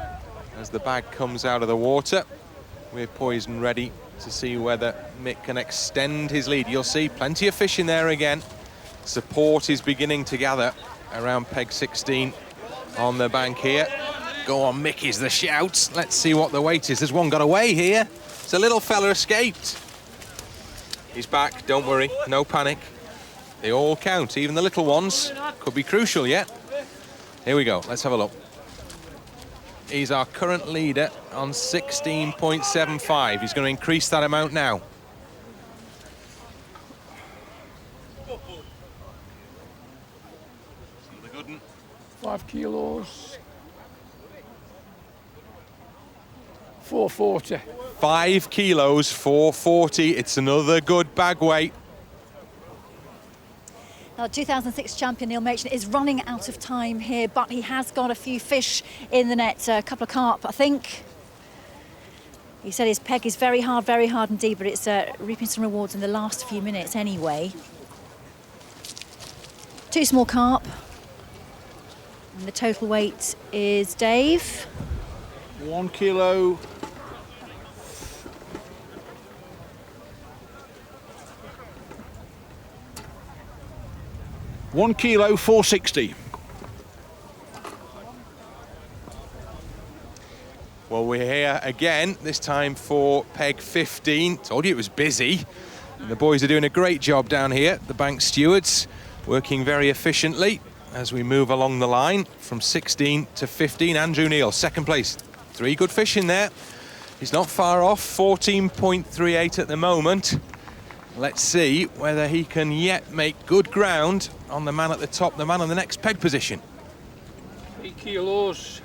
as the bag comes out of the water. We're poised and ready to see whether Mick can extend his lead. You'll see plenty of fish in there again. Support is beginning to gather around peg 16 on the bank here. Go on, Mick is the shout. Let's see what the weight is. There's one got away here. It's a little fella escaped. He's back, don't worry, no panic. They all count, even the little ones. Could be crucial yet. Here we go, let's have a look. He's our current leader on 16.75. He's going to increase that amount now. Another good one. 5 kilos. 440. 5 kilos, 440. It's another good bag weight. Now, 2006 champion Neal Machin is running out of time here, but he has got a few fish in the net, a couple of carp, I think. He said his peg is very hard indeed, but it's reaping some rewards in the last few minutes anyway. 2 small carp. And the total weight is, Dave? 1 kilo. 1 kilo, 460. Well, we're here again, this time for peg 15. Told you it was busy. And the boys are doing a great job down here. The bank stewards working very efficiently as we move along the line from 16 to 15. Andrew Neal, second place. 3 good fish in there. He's not far off, 14.38 at the moment. Let's see whether he can yet make good ground on the man at the top, the man on the next peg position. 3 kilos.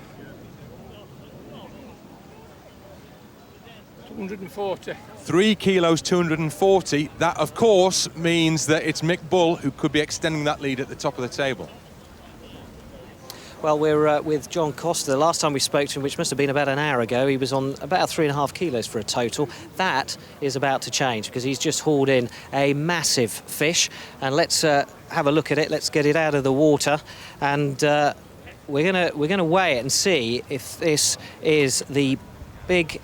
240. 3 kilos, 240. That, of course, means that it's Mick Bull who could be extending that lead at the top of the table. Well, we're with John Costa. The last time we spoke to him, which must have been about an hour ago, he was on about 3.5 kilos for a total. That is about to change because he's just hauled in a massive fish. And let's have a look at it. Let's get it out of the water, and we're gonna weigh it and see if this is the big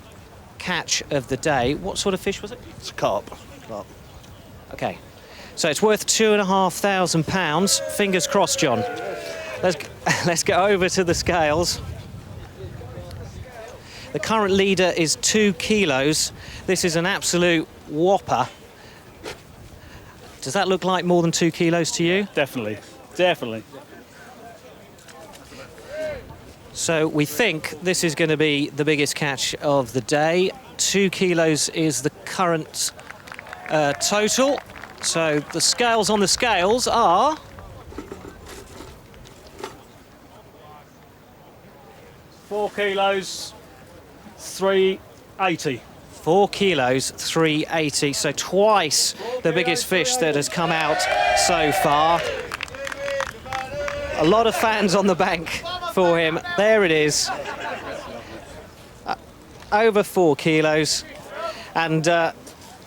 catch of the day. What sort of fish was it? It's a carp. Okay, so it's worth £2,500. Fingers crossed, John. Let's get over to the scales. The current leader is 2 kilos. This is an absolute whopper. Does that look like more than 2 kilos to you? Definitely, definitely. So we think this is going to be the biggest catch of the day. 2 kilos is the current total. So the scales on the scales are... £4 kilos, 380. 4 kilos, 380, so twice the biggest fish that has come out so far. A lot of fans on the bank for him. There it is. Over 4 kilos. And a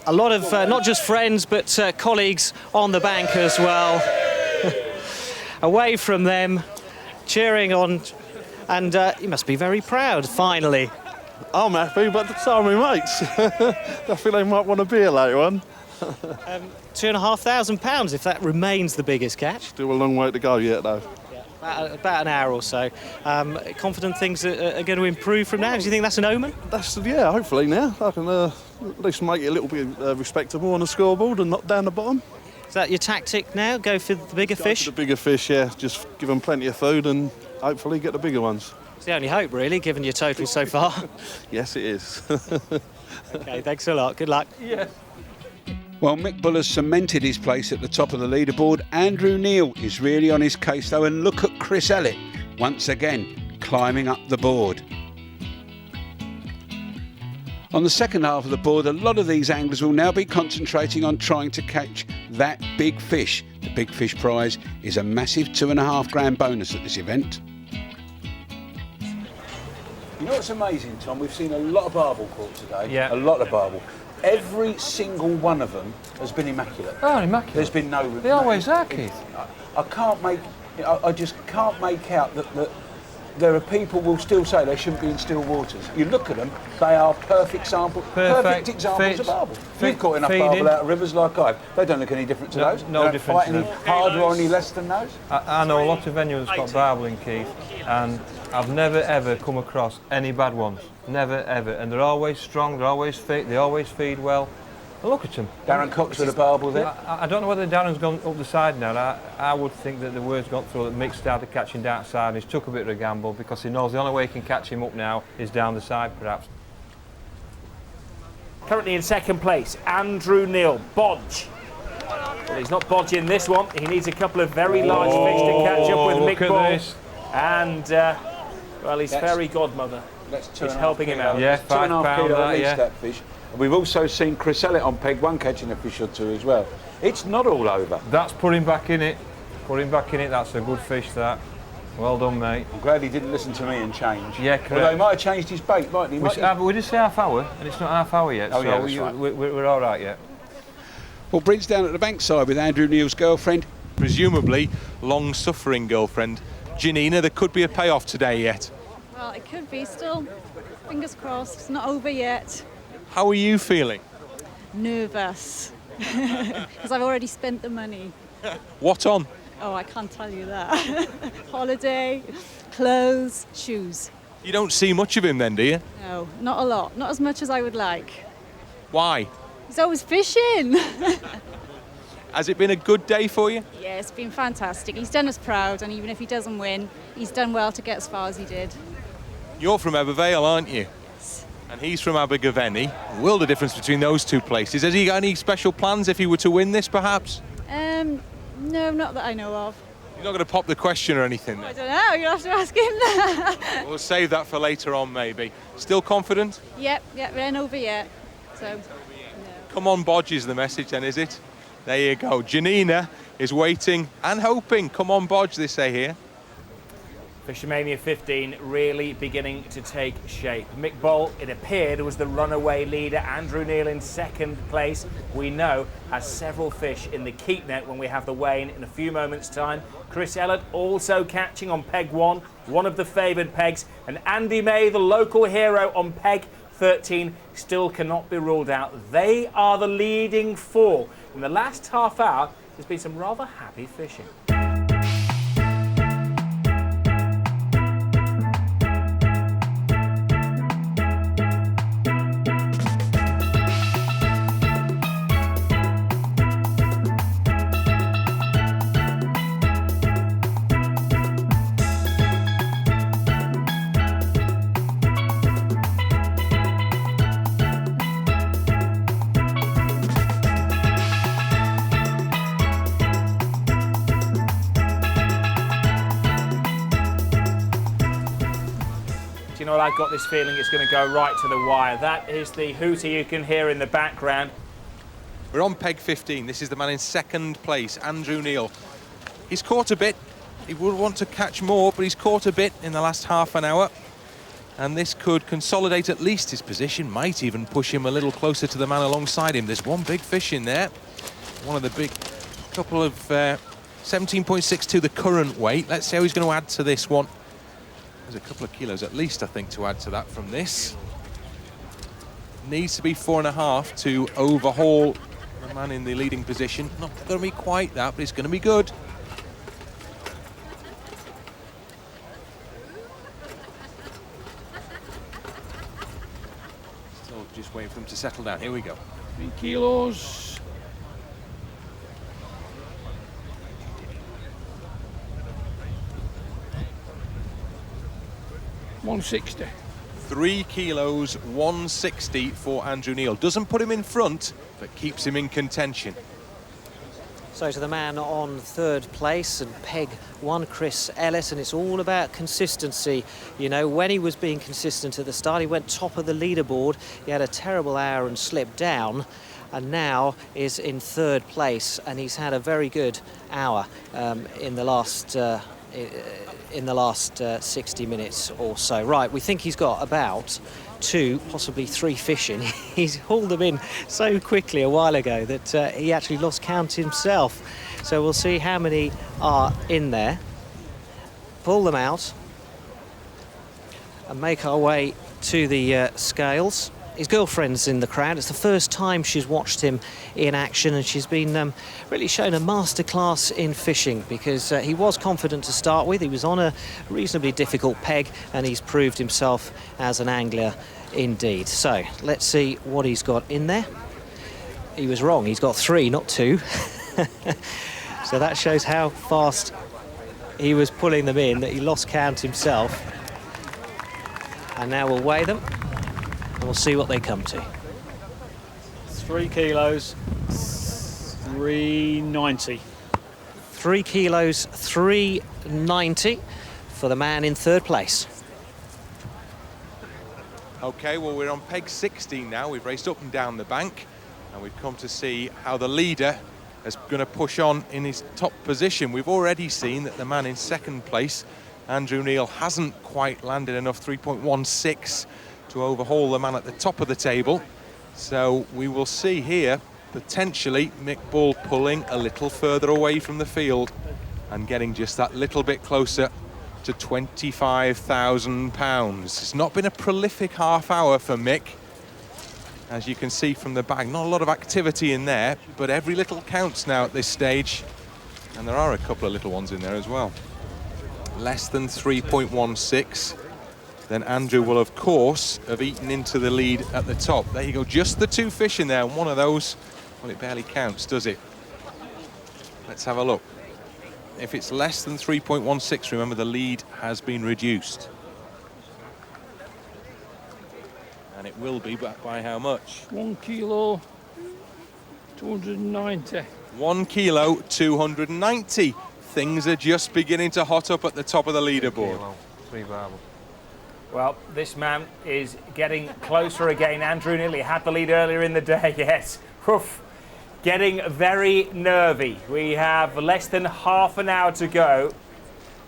lot of, not just friends, but colleagues on the bank as well. Away from them, cheering on. And he must be very proud, finally. I'm happy, but so are my mates. I think they might want a beer later on. £2,500 if that remains the biggest catch. Still a long way to go yet, though. About an hour or so. Confident things are going to improve from now. Do you think that's an omen? Yeah, hopefully now. I can at least make it a little bit respectable on the scoreboard and not down the bottom. Is that your tactic now? Go for the bigger fish? The bigger fish, yeah. Just give them plenty of food and hopefully get the bigger ones. It's the only hope, really, given your total so far. Yes, it is. OK, thanks a lot. Good luck. Yes. Well, Mick Bull has cemented his place at the top of the leaderboard. Andrew Neal is really on his case, though, and look at Chris Ellett, once again, climbing up the board. On the second half of the board, a lot of these anglers will now be concentrating on trying to catch that big fish. The Big Fish prize is a massive £2.5 grand bonus at this event. You know what's amazing, Tom? We've seen a lot of barbel caught today. Yeah. A lot of barbel. Every single one of them has been immaculate. Oh, immaculate. There's been no... They always are, Keith. I can't make... I just can't make out that there are people who will still say they shouldn't be in still waters. You look at them, they are perfect examples of barbel. You've caught enough barbel out of rivers like I've. They don't look any different to those. No different to any those. harder or any less than those. I know a lot of venues got barbel in, Keith, and I've never ever come across any bad ones. Never ever. And they're always strong, they're always fit, they always feed well. Look at them. Darren Cox with a barbel there. I don't know whether Darren's gone up the side now. I would think that the word's got through that Mick started catching down side and he's took a bit of a gamble because he knows the only way he can catch him up now is down the side, perhaps. Currently in second place, Andrew Neal, bodge. Well, he's not bodging this one. He needs a couple of very large fish to catch up with Mick Bull. And, well, his fairy godmother is helping him out. Yeah, £5 at least, that fish. We've also seen Chris Ellett on peg one catching a fish or two as well. It's not all over. That's put him back in it. Put him back in it. That's a good fish, that. Well done, mate. I'm glad he didn't listen to me and change. Yeah, correct. Although he might have changed his bait, mightn't he? We did say half hour, and it's not half hour yet, oh, so yeah, that's right. we're all right yet. Well, Bryn's down at the bankside with Andrew Neal's girlfriend. Presumably, long-suffering girlfriend. Janina, there could be a payoff today yet. Well, it could be still. Fingers crossed. It's not over yet. How are you feeling? Nervous. Because I've already spent the money. What on? Oh, I can't tell you that. Holiday, clothes, shoes. You don't see much of him then, do you? No, not a lot. Not as much as I would like. Why? He's always fishing. Has it been a good day for you? Yeah, it's been fantastic. He's done us proud, and even if he doesn't win, he's done well to get as far as he did. You're from Ebervale, aren't you? And he's from Abergavenny. World of difference between those two places. Has he got any special plans if he were to win this, perhaps? No, not that I know of. You're not going to pop the question or anything, I then? don't know, you'll have to ask him that. We'll save that for later on, maybe. Still confident? Yep, we ain't over yet. So, Come on, Bodge is the message then, is it? There you go. Janina is waiting and hoping. Come on, Bodge, they say here. FishOMania 15 really beginning to take shape. Mick Bull, it appeared, was the runaway leader. Andrew Neal in second place. We know has several fish in the keep net when we have the weigh-in in a few moments' time. Chris Ellett also catching on peg 1, one of the favoured pegs. And Andy May, the local hero, on peg 13, still cannot be ruled out. They are the leading four. In the last half hour, there's been some rather happy fishing. you know what, I've got this feeling it's going to go right to the wire. That is the hooter you can hear in the background. We're on peg 15. This is the man in second place, Andrew Neal. He's caught a bit. He would want to catch more, but he's caught a bit in the last half an hour. And this could consolidate at least his position, might even push him a little closer to the man alongside him. There's one big fish in there. One of the big, couple of 17.62 the current weight. Let's see how he's going to add to this one. There's a couple of kilos at least, I think, to add to that from this. Needs to be 4.5 to overhaul the man in the leading position. Not going to be quite that, but it's going to be good. Still just waiting for him to settle down. Here we go. 3 kilos. 160. 3 kilos, 160 for Andrew Neal. Doesn't put him in front, but keeps him in contention. So to the man on third place and peg 1, Chris Ellis, and it's all about consistency. You know, when he was being consistent at the start, he went top of the leaderboard. He had a terrible hour and slipped down, and now is in third place, and he's had a very good hour in the last 60 minutes or so. Right, we think he's got about 2, possibly 3 fish in. He's hauled them in so quickly a while ago that he actually lost count himself. So we'll see how many are in there. Pull them out and make our way to the scales. His girlfriend's in the crowd. It's the first time she's watched him in action, and she's been really shown a masterclass in fishing, because he was confident to start with. He was on a reasonably difficult peg, and he's proved himself as an angler indeed. So let's see what he's got in there. He was wrong. He's got 3, not 2. So that shows how fast he was pulling them in, that he lost count himself. And now we'll weigh them, and we'll see what they come to. 3 kilos, 390. 3 kilos, 390 for the man in third place. Okay, well, we're on peg 16 now. We've raced up and down the bank, and we've come to see how the leader is going to push on in his top position. We've already seen that the man in second place, Andrew Neal, hasn't quite landed enough 3.16 to overhaul the man at the top of the table. So we will see here, potentially, Mick Bull pulling a little further away from the field and getting just that little bit closer to £25,000. It's not been a prolific half hour for Mick. As you can see from the bag, not a lot of activity in there, but every little counts now at this stage. And there are a couple of little ones in there as well. Less than 3.16. Then Andrew will, of course, have eaten into the lead at the top. There you go, just the 2 fish in there, and one of those, well, it barely counts, does it? Let's have a look. If it's less than 3.16, remember the lead has been reduced. And it will be, but by how much? 1 kilo, 290. 1 kilo, 290. Things are just beginning to hot up at the top of the leaderboard. 3 barbel. Well, this man is getting closer again. Andrew nearly had the lead earlier in the day, yes. Oof. Getting very nervy. We have less than half an hour to go,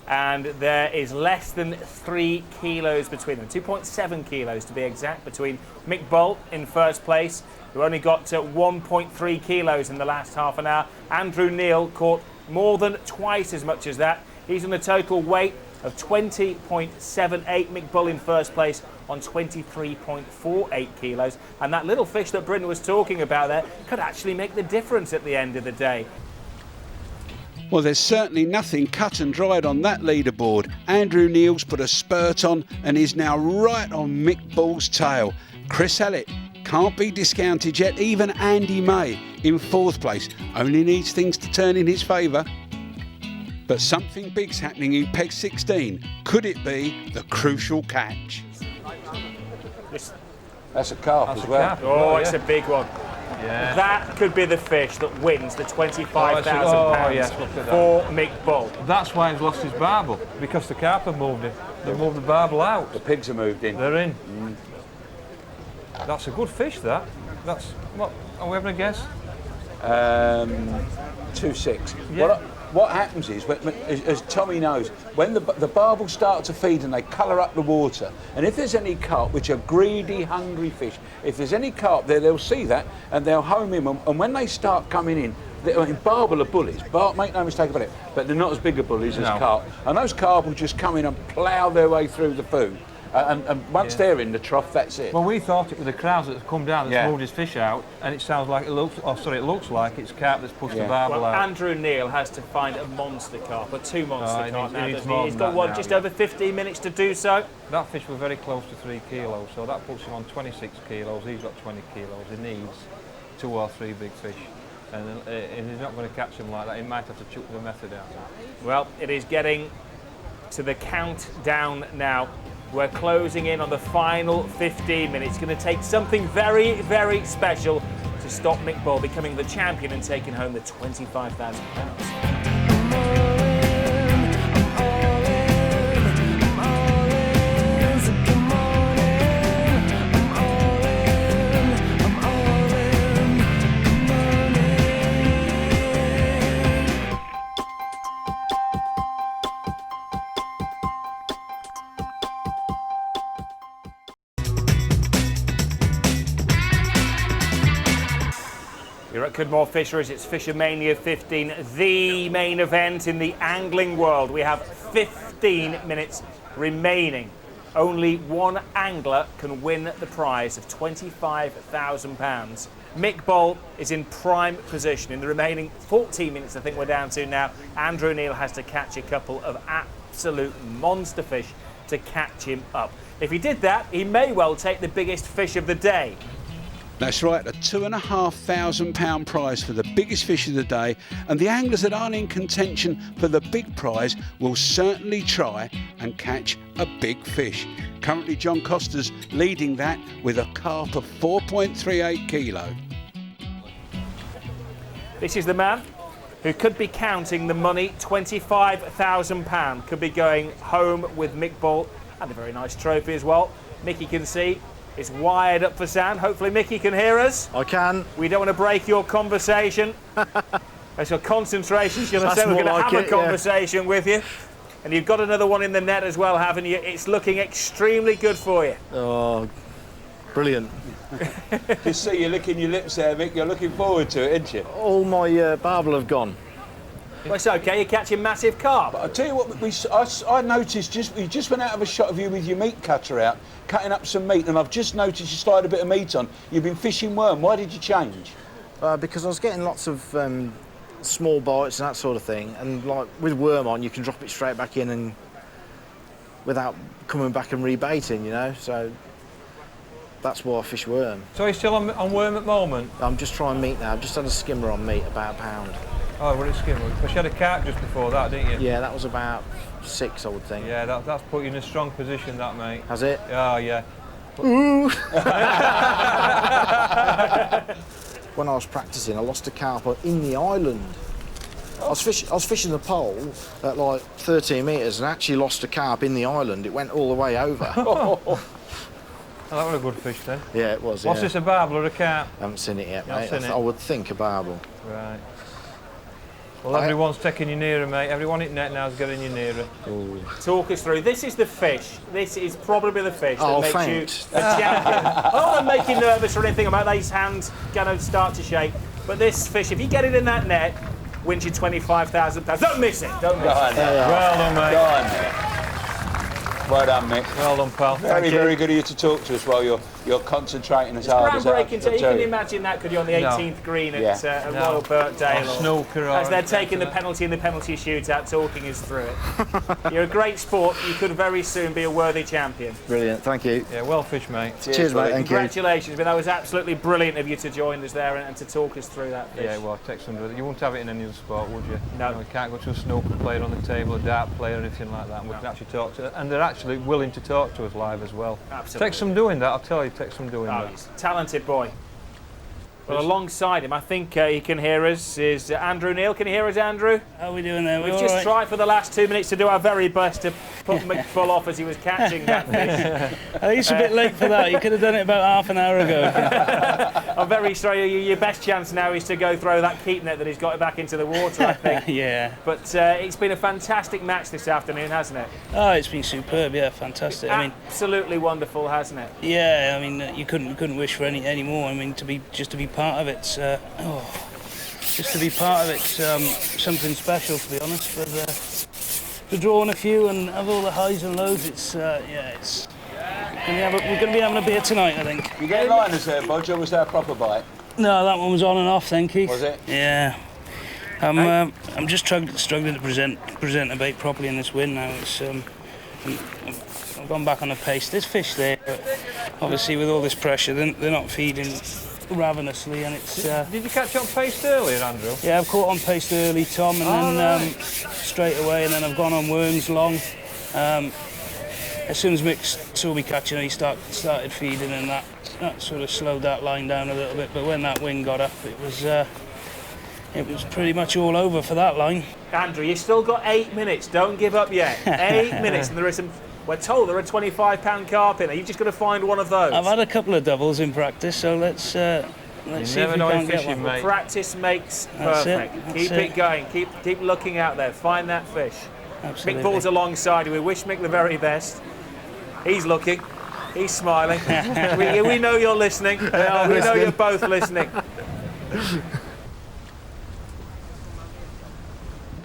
and there is less than 3 kilos between them. 2.7 kilos to be exact, between Mick Bull in first place, who only got to 1.3 kilos in the last half an hour. Andrew Neal caught more than twice as much as that. He's on a total weight of 20.78. Mick Bull in first place on 23.48 kilos. And that little fish that Bryn was talking about there could actually make the difference at the end of the day. Well, there's certainly nothing cut and dried on that leaderboard. Andrew Neal's put a spurt on and is now right on Mick Bull's tail. Chris Ellett can't be discounted yet. Even Andy May in fourth place only needs things to turn in his favour. But something big's happening in peg 16. Could it be the crucial catch? This, that's a carp that's as a well. carp. Oh, it's a big one. Yeah. That could be the fish that wins the £25,000 yes, look at that. for Mick Bull. That's why he's lost his barbel, because the carp have moved him. They've moved the barbel out. The pigs are moved in. They're in. That's a good fish, that. That's, what, are we having a guess? 2.6. Yeah. What happens is, as Tommy knows, when the barbels start to feed and they colour up the water, and if there's any carp, which are greedy, hungry fish, if there's any carp there, they'll see that and they'll home in. And when they start coming in, barbel are bullies, make no mistake about it, but they're not as big a bullies as carp. And those carp will just come in and plough their way through the food. And once they're in the trough, that's it. Well, we thought it was the crowds that have come down that's moved his fish out, and it sounds like it looks like it's carp that's pushed the barbel out. Andrew Neal has to find a monster carp, or two monster carp now, doesn't he? He's got now, just over 15 minutes to do so. That fish was very close to 3 kilos, so that puts him on 26 kilos. He's got 20 kilos. He needs 2 or 3 big fish. And he's not going to catch them like that. He might have to chuck the method out. Well, it is getting to the countdown now. We're closing in on the final 15 minutes. It's going to take something very, very special to stop Mick Bull becoming the champion and taking home the £25,000. You're at Cudmore Fisheries, it's FishOMania 15, the main event in the angling world. We have 15 minutes remaining. Only one angler can win the prize of £25,000. Mick Bull is in prime position. In the remaining 14 minutes, I think we're down to now, Andrew Neal has to catch a couple of absolute monster fish to catch him up. If he did that, he may well take the biggest fish of the day. That's right, a £2,500 prize for the biggest fish of the day, and the anglers that aren't in contention for the big prize will certainly try and catch a big fish. Currently John Costa's leading that with a carp of 4.38 kilo. This is the man who could be counting the money, £25,000, could be going home with Mick Bull and a very nice trophy as well. Mickey can see it's wired up for sound. Hopefully Mickey can hear us. I can. We don't want to break your conversation. So concentration's going to say we're going to have a conversation with you. And you've got another one in the net as well, haven't you? It's looking extremely good for you. Oh, brilliant. Just see you licking your lips there, Mick. You're looking forward to it, aren't you? All my barbel have gone. Well, it's okay, you're catching massive carp. But I'll tell you what, I noticed, you just went out of a shot of you with your meat cutter out, cutting up some meat, and I've just noticed you slide a bit of meat on. You've been fishing worm. Why did you change? Because I was getting lots of small bites and that sort of thing, and like with worm on, you can drop it straight back in and without coming back and rebaiting, you know, so that's why I fish worm. So you're still on worm at the moment? I'm just trying meat now. I've just had a skimmer on meat, about £1. Oh, well, it's skimmer. But you had a carp just before that, didn't you? Yeah, that was about 6, I would think. Yeah, that's put you in a strong position, that, mate. Has it? Oh, yeah. Ooh! When I was practising, I lost a carp in the island. I was fishing the pole at like 13 metres and actually lost a carp in the island. It went all the way over. Oh, that was a good fish then. Yeah, it was. What's this, a barbel or a carp? I haven't seen it yet, mate. Seen it? I would think a barbel. Right. Well, everyone's taking you nearer, mate. Everyone in net now is getting you nearer. Ooh. Talk us through. This is the fish. This is probably the fish that makes thanks. you a champion. I don't want to make you nervous or anything about these hands going to start to shake. But this fish, if you get it in that net, wins you £25,000. Don't miss it. Don't miss it. Well done, mate. Go on, Mick. Well done, Mick. Well done, pal. Very good of you to talk to us while you're concentrating as hard as groundbreaking. You can imagine that, could you, on the 18th green at Royal Birkdale? Snooker. As they're taking the penalty in the penalty shootout, talking us through it. You're a great sport. You could very soon be a worthy champion. Brilliant, thank you. Yeah, well fished, mate. Cheers mate, thank you. Congratulations, but that was absolutely brilliant of you to join us there and to talk us through that fish. Yeah, well, take some. You won't have it in any other sport, would you? No. You can't go to a snooker player on the table, a dart player, or anything like that. And we can actually talk to, and they're actually willing to talk to us live as well. Absolutely. Take some doing that, I'll tell you, take some doing that. He's a talented boy. Well, alongside him, I think he can hear us, is Andrew Neal. Can you hear us, Andrew? How are we doing there? We've just tried for the last 2 minutes to do our very best to put Mick Bull off as he was catching that fish. I think it's a bit late for that. You could have done it about half an hour ago. I'm very sorry. Your best chance now is to go throw that keep net that he's got back into the water, I think. Yeah. But it's been a fantastic match this afternoon, hasn't it? Oh, it's been superb. Yeah, fantastic. I mean, absolutely wonderful, hasn't it? yeah. I mean, you couldn't wish for any more. I mean, just to be part of it. Just to be part of it, something special, to be honest. But to draw on a few and have all the highs and lows, it's we're going to be having a beer tonight, I think. You get liners there, Budge, or was that a proper bite? No, that one was on and off, thank you. Was it? Yeah. I'm just struggling to present a bait properly in this wind now. It's I've gone back on the pace. There's fish there, but obviously with all this pressure, they're not feeding ravenously, and it's. Did you catch on pace earlier, Andrew? Yeah, I've caught on pace early, Tom, and then straight away, and then I've gone on worms long. As soon as Mick saw me catching, he started feeding, and that sort of slowed that line down a little bit. But when that wind got up, it was pretty much all over for that line. Andrew, you've still got 8 minutes. Don't give up yet. 8 minutes, and there is some. We're told there are £25 carp in there. You've just got to find one of those. I've had a couple of doubles in practice, so let's see if we can get one. Mate. Practice makes perfect. Keep it going. Keep looking out there. Find that fish. Absolutely. Mick Bull's alongside you. We wish Mick the very best. He's looking. He's smiling. we know you're listening. We know you're both listening.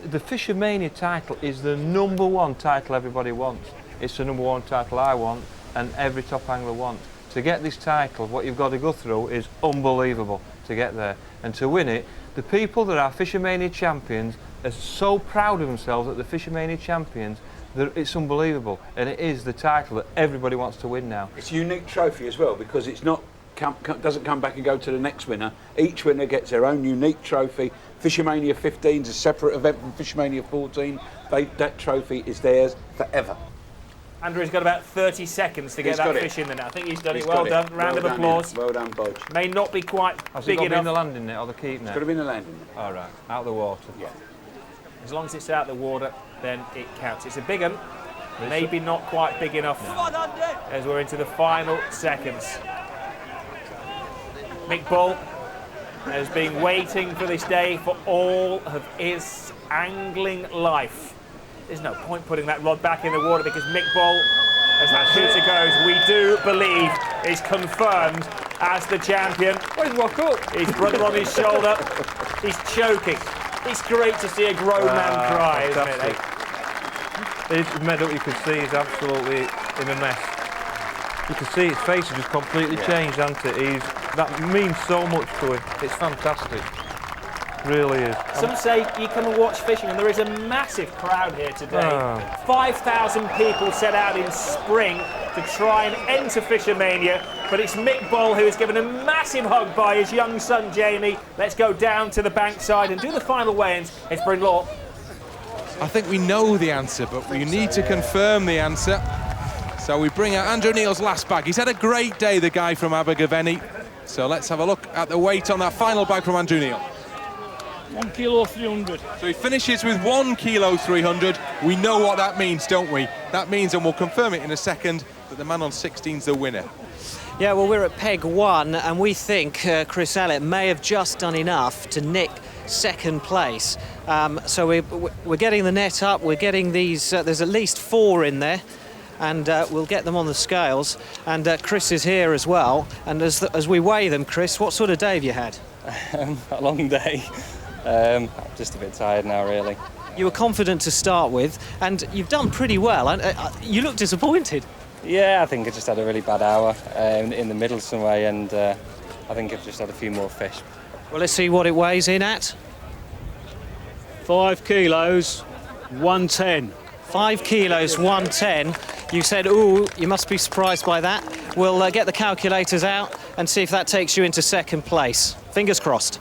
The FishOMania title is the #1 title everybody wants. It's the #1 title I want and every top angler wants. To get this title, what you've got to go through is unbelievable to get there. And to win it, the people that are FishOMania champions are so proud of themselves that the FishOMania champions, that it's unbelievable. And it is the title that everybody wants to win now. It's a unique trophy as well, because it's not doesn't come back and go to the next winner. Each winner gets their own unique trophy. FishOMania 15 is a separate event from FishOMania 14. That trophy is theirs forever. Andrew's got about 30 seconds to get that fish in the net. I think he's done it. Well done. Round of applause. Well done, Bodge. May not be quite Has big it got to be enough. in the landing net or the keep net? It's got to be in the landing net. All right, out of the water. Yeah. As long as it's out of the water, then it counts. It's a big one. Maybe not quite big enough as we're into the final seconds. Mick Bull has been waiting for this day for all of his angling life. There's no point putting that rod back in the water because Mick Bull, as that shooter goes, we do believe is confirmed as the champion. Where's Rocco? His brother on his shoulder. He's choking. It's great to see a grown man cry, isn't it? His medal, you can see, is absolutely in a mess. You can see his face has just completely changed, hasn't it? That means so much to him. It's fantastic. Really is. Some say you come and watch fishing, and there is a massive crowd here today. 5,000 people set out in spring to try and enter FishOMania, but it's Mick Bull who is given a massive hug by his young son Jamie. Let's go down to the bankside and do the final weigh-ins. It's Bryn Law. I think we know the answer, but we need to confirm the answer. So we bring out Andrew Neal's last bag. He's had a great day, the guy from Abergavenny. So let's have a look at the weight on that final bag from Andrew Neal. 1 kilo 300. So he finishes with 1 kilo 300. We know what that means, don't we? That means, and we'll confirm it in a second, that the man on 16's the winner. Yeah, well, we're at peg 1, and we think Chris Ellett may have just done enough to nick second place. So we're getting the net up. We're getting these. There's at least 4 in there. And we'll get them on the scales. And Chris is here as well. And as we weigh them, Chris, what sort of day have you had? A long day. I'm just a bit tired now, really. You were confident to start with, and you've done pretty well. You look disappointed. Yeah, I think I just had a really bad hour in the middle some way, and I think I've just had a few more fish. Well, let's see what it weighs in at. 5 kilos, 110. 5 kilos, 110. You said, ooh, you must be surprised by that. We'll get the calculators out and see if that takes you into second place. Fingers crossed.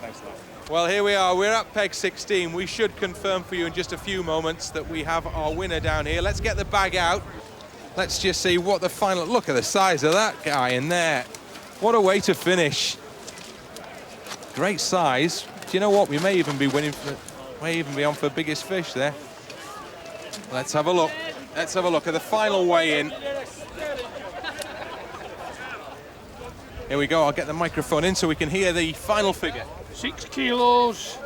Well, here we are. We're at peg 16. We should confirm for you in just a few moments that we have our winner down here. Let's get the bag out. Let's just see what the final... Look at the size of that guy in there. What a way to finish. Great size. Do you know what? We may even be winning for, may even be on for biggest fish there. Let's have a look. Let's have a look at the final weigh-in. Here we go. I'll get the microphone in so we can hear the final figure. 6 kilos.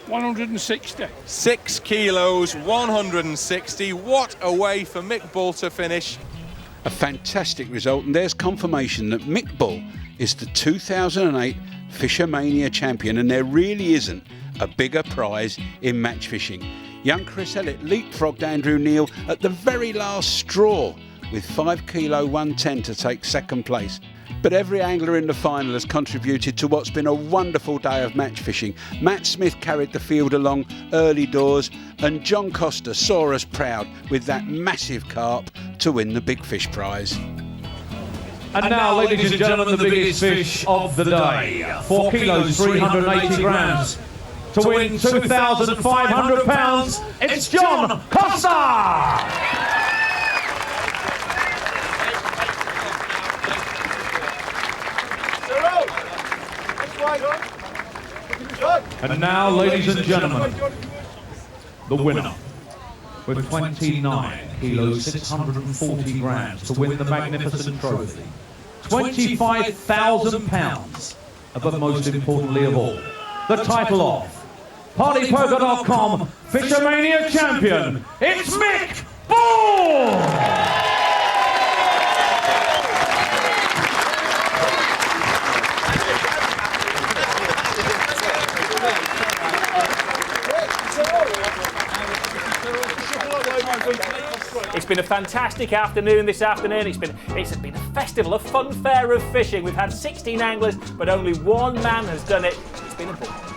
160. 6 kilos, 160. What a way for Mick Bull to finish. A fantastic result, and there's confirmation that Mick Bull is the 2008 FishOMania champion, and there really isn't a bigger prize in match fishing. Young Chris Ellett leapfrogged Andrew Neal at the very last straw with 5 kilo 110 to take second place. But every angler in the final has contributed to what's been a wonderful day of match fishing. Matt Smith carried the field along early doors, and John Costa saw us proud with that massive carp to win the big fish prize. And now, ladies and gentlemen, the biggest fish of the day. 4 kilos, 380 grams. To win £2,500, it's John Costa! And now, ladies and gentlemen, the winner with 29 kilos, 640 grams to win the magnificent trophy. £25,000, but most importantly of all, the title of PartyPoker.com FishOMania champion, it's Mick Bull! It's been a fantastic afternoon this afternoon. It's been a festival, a fun fair of fishing. We've had 16 anglers, but only one man has done it. It's been a ball.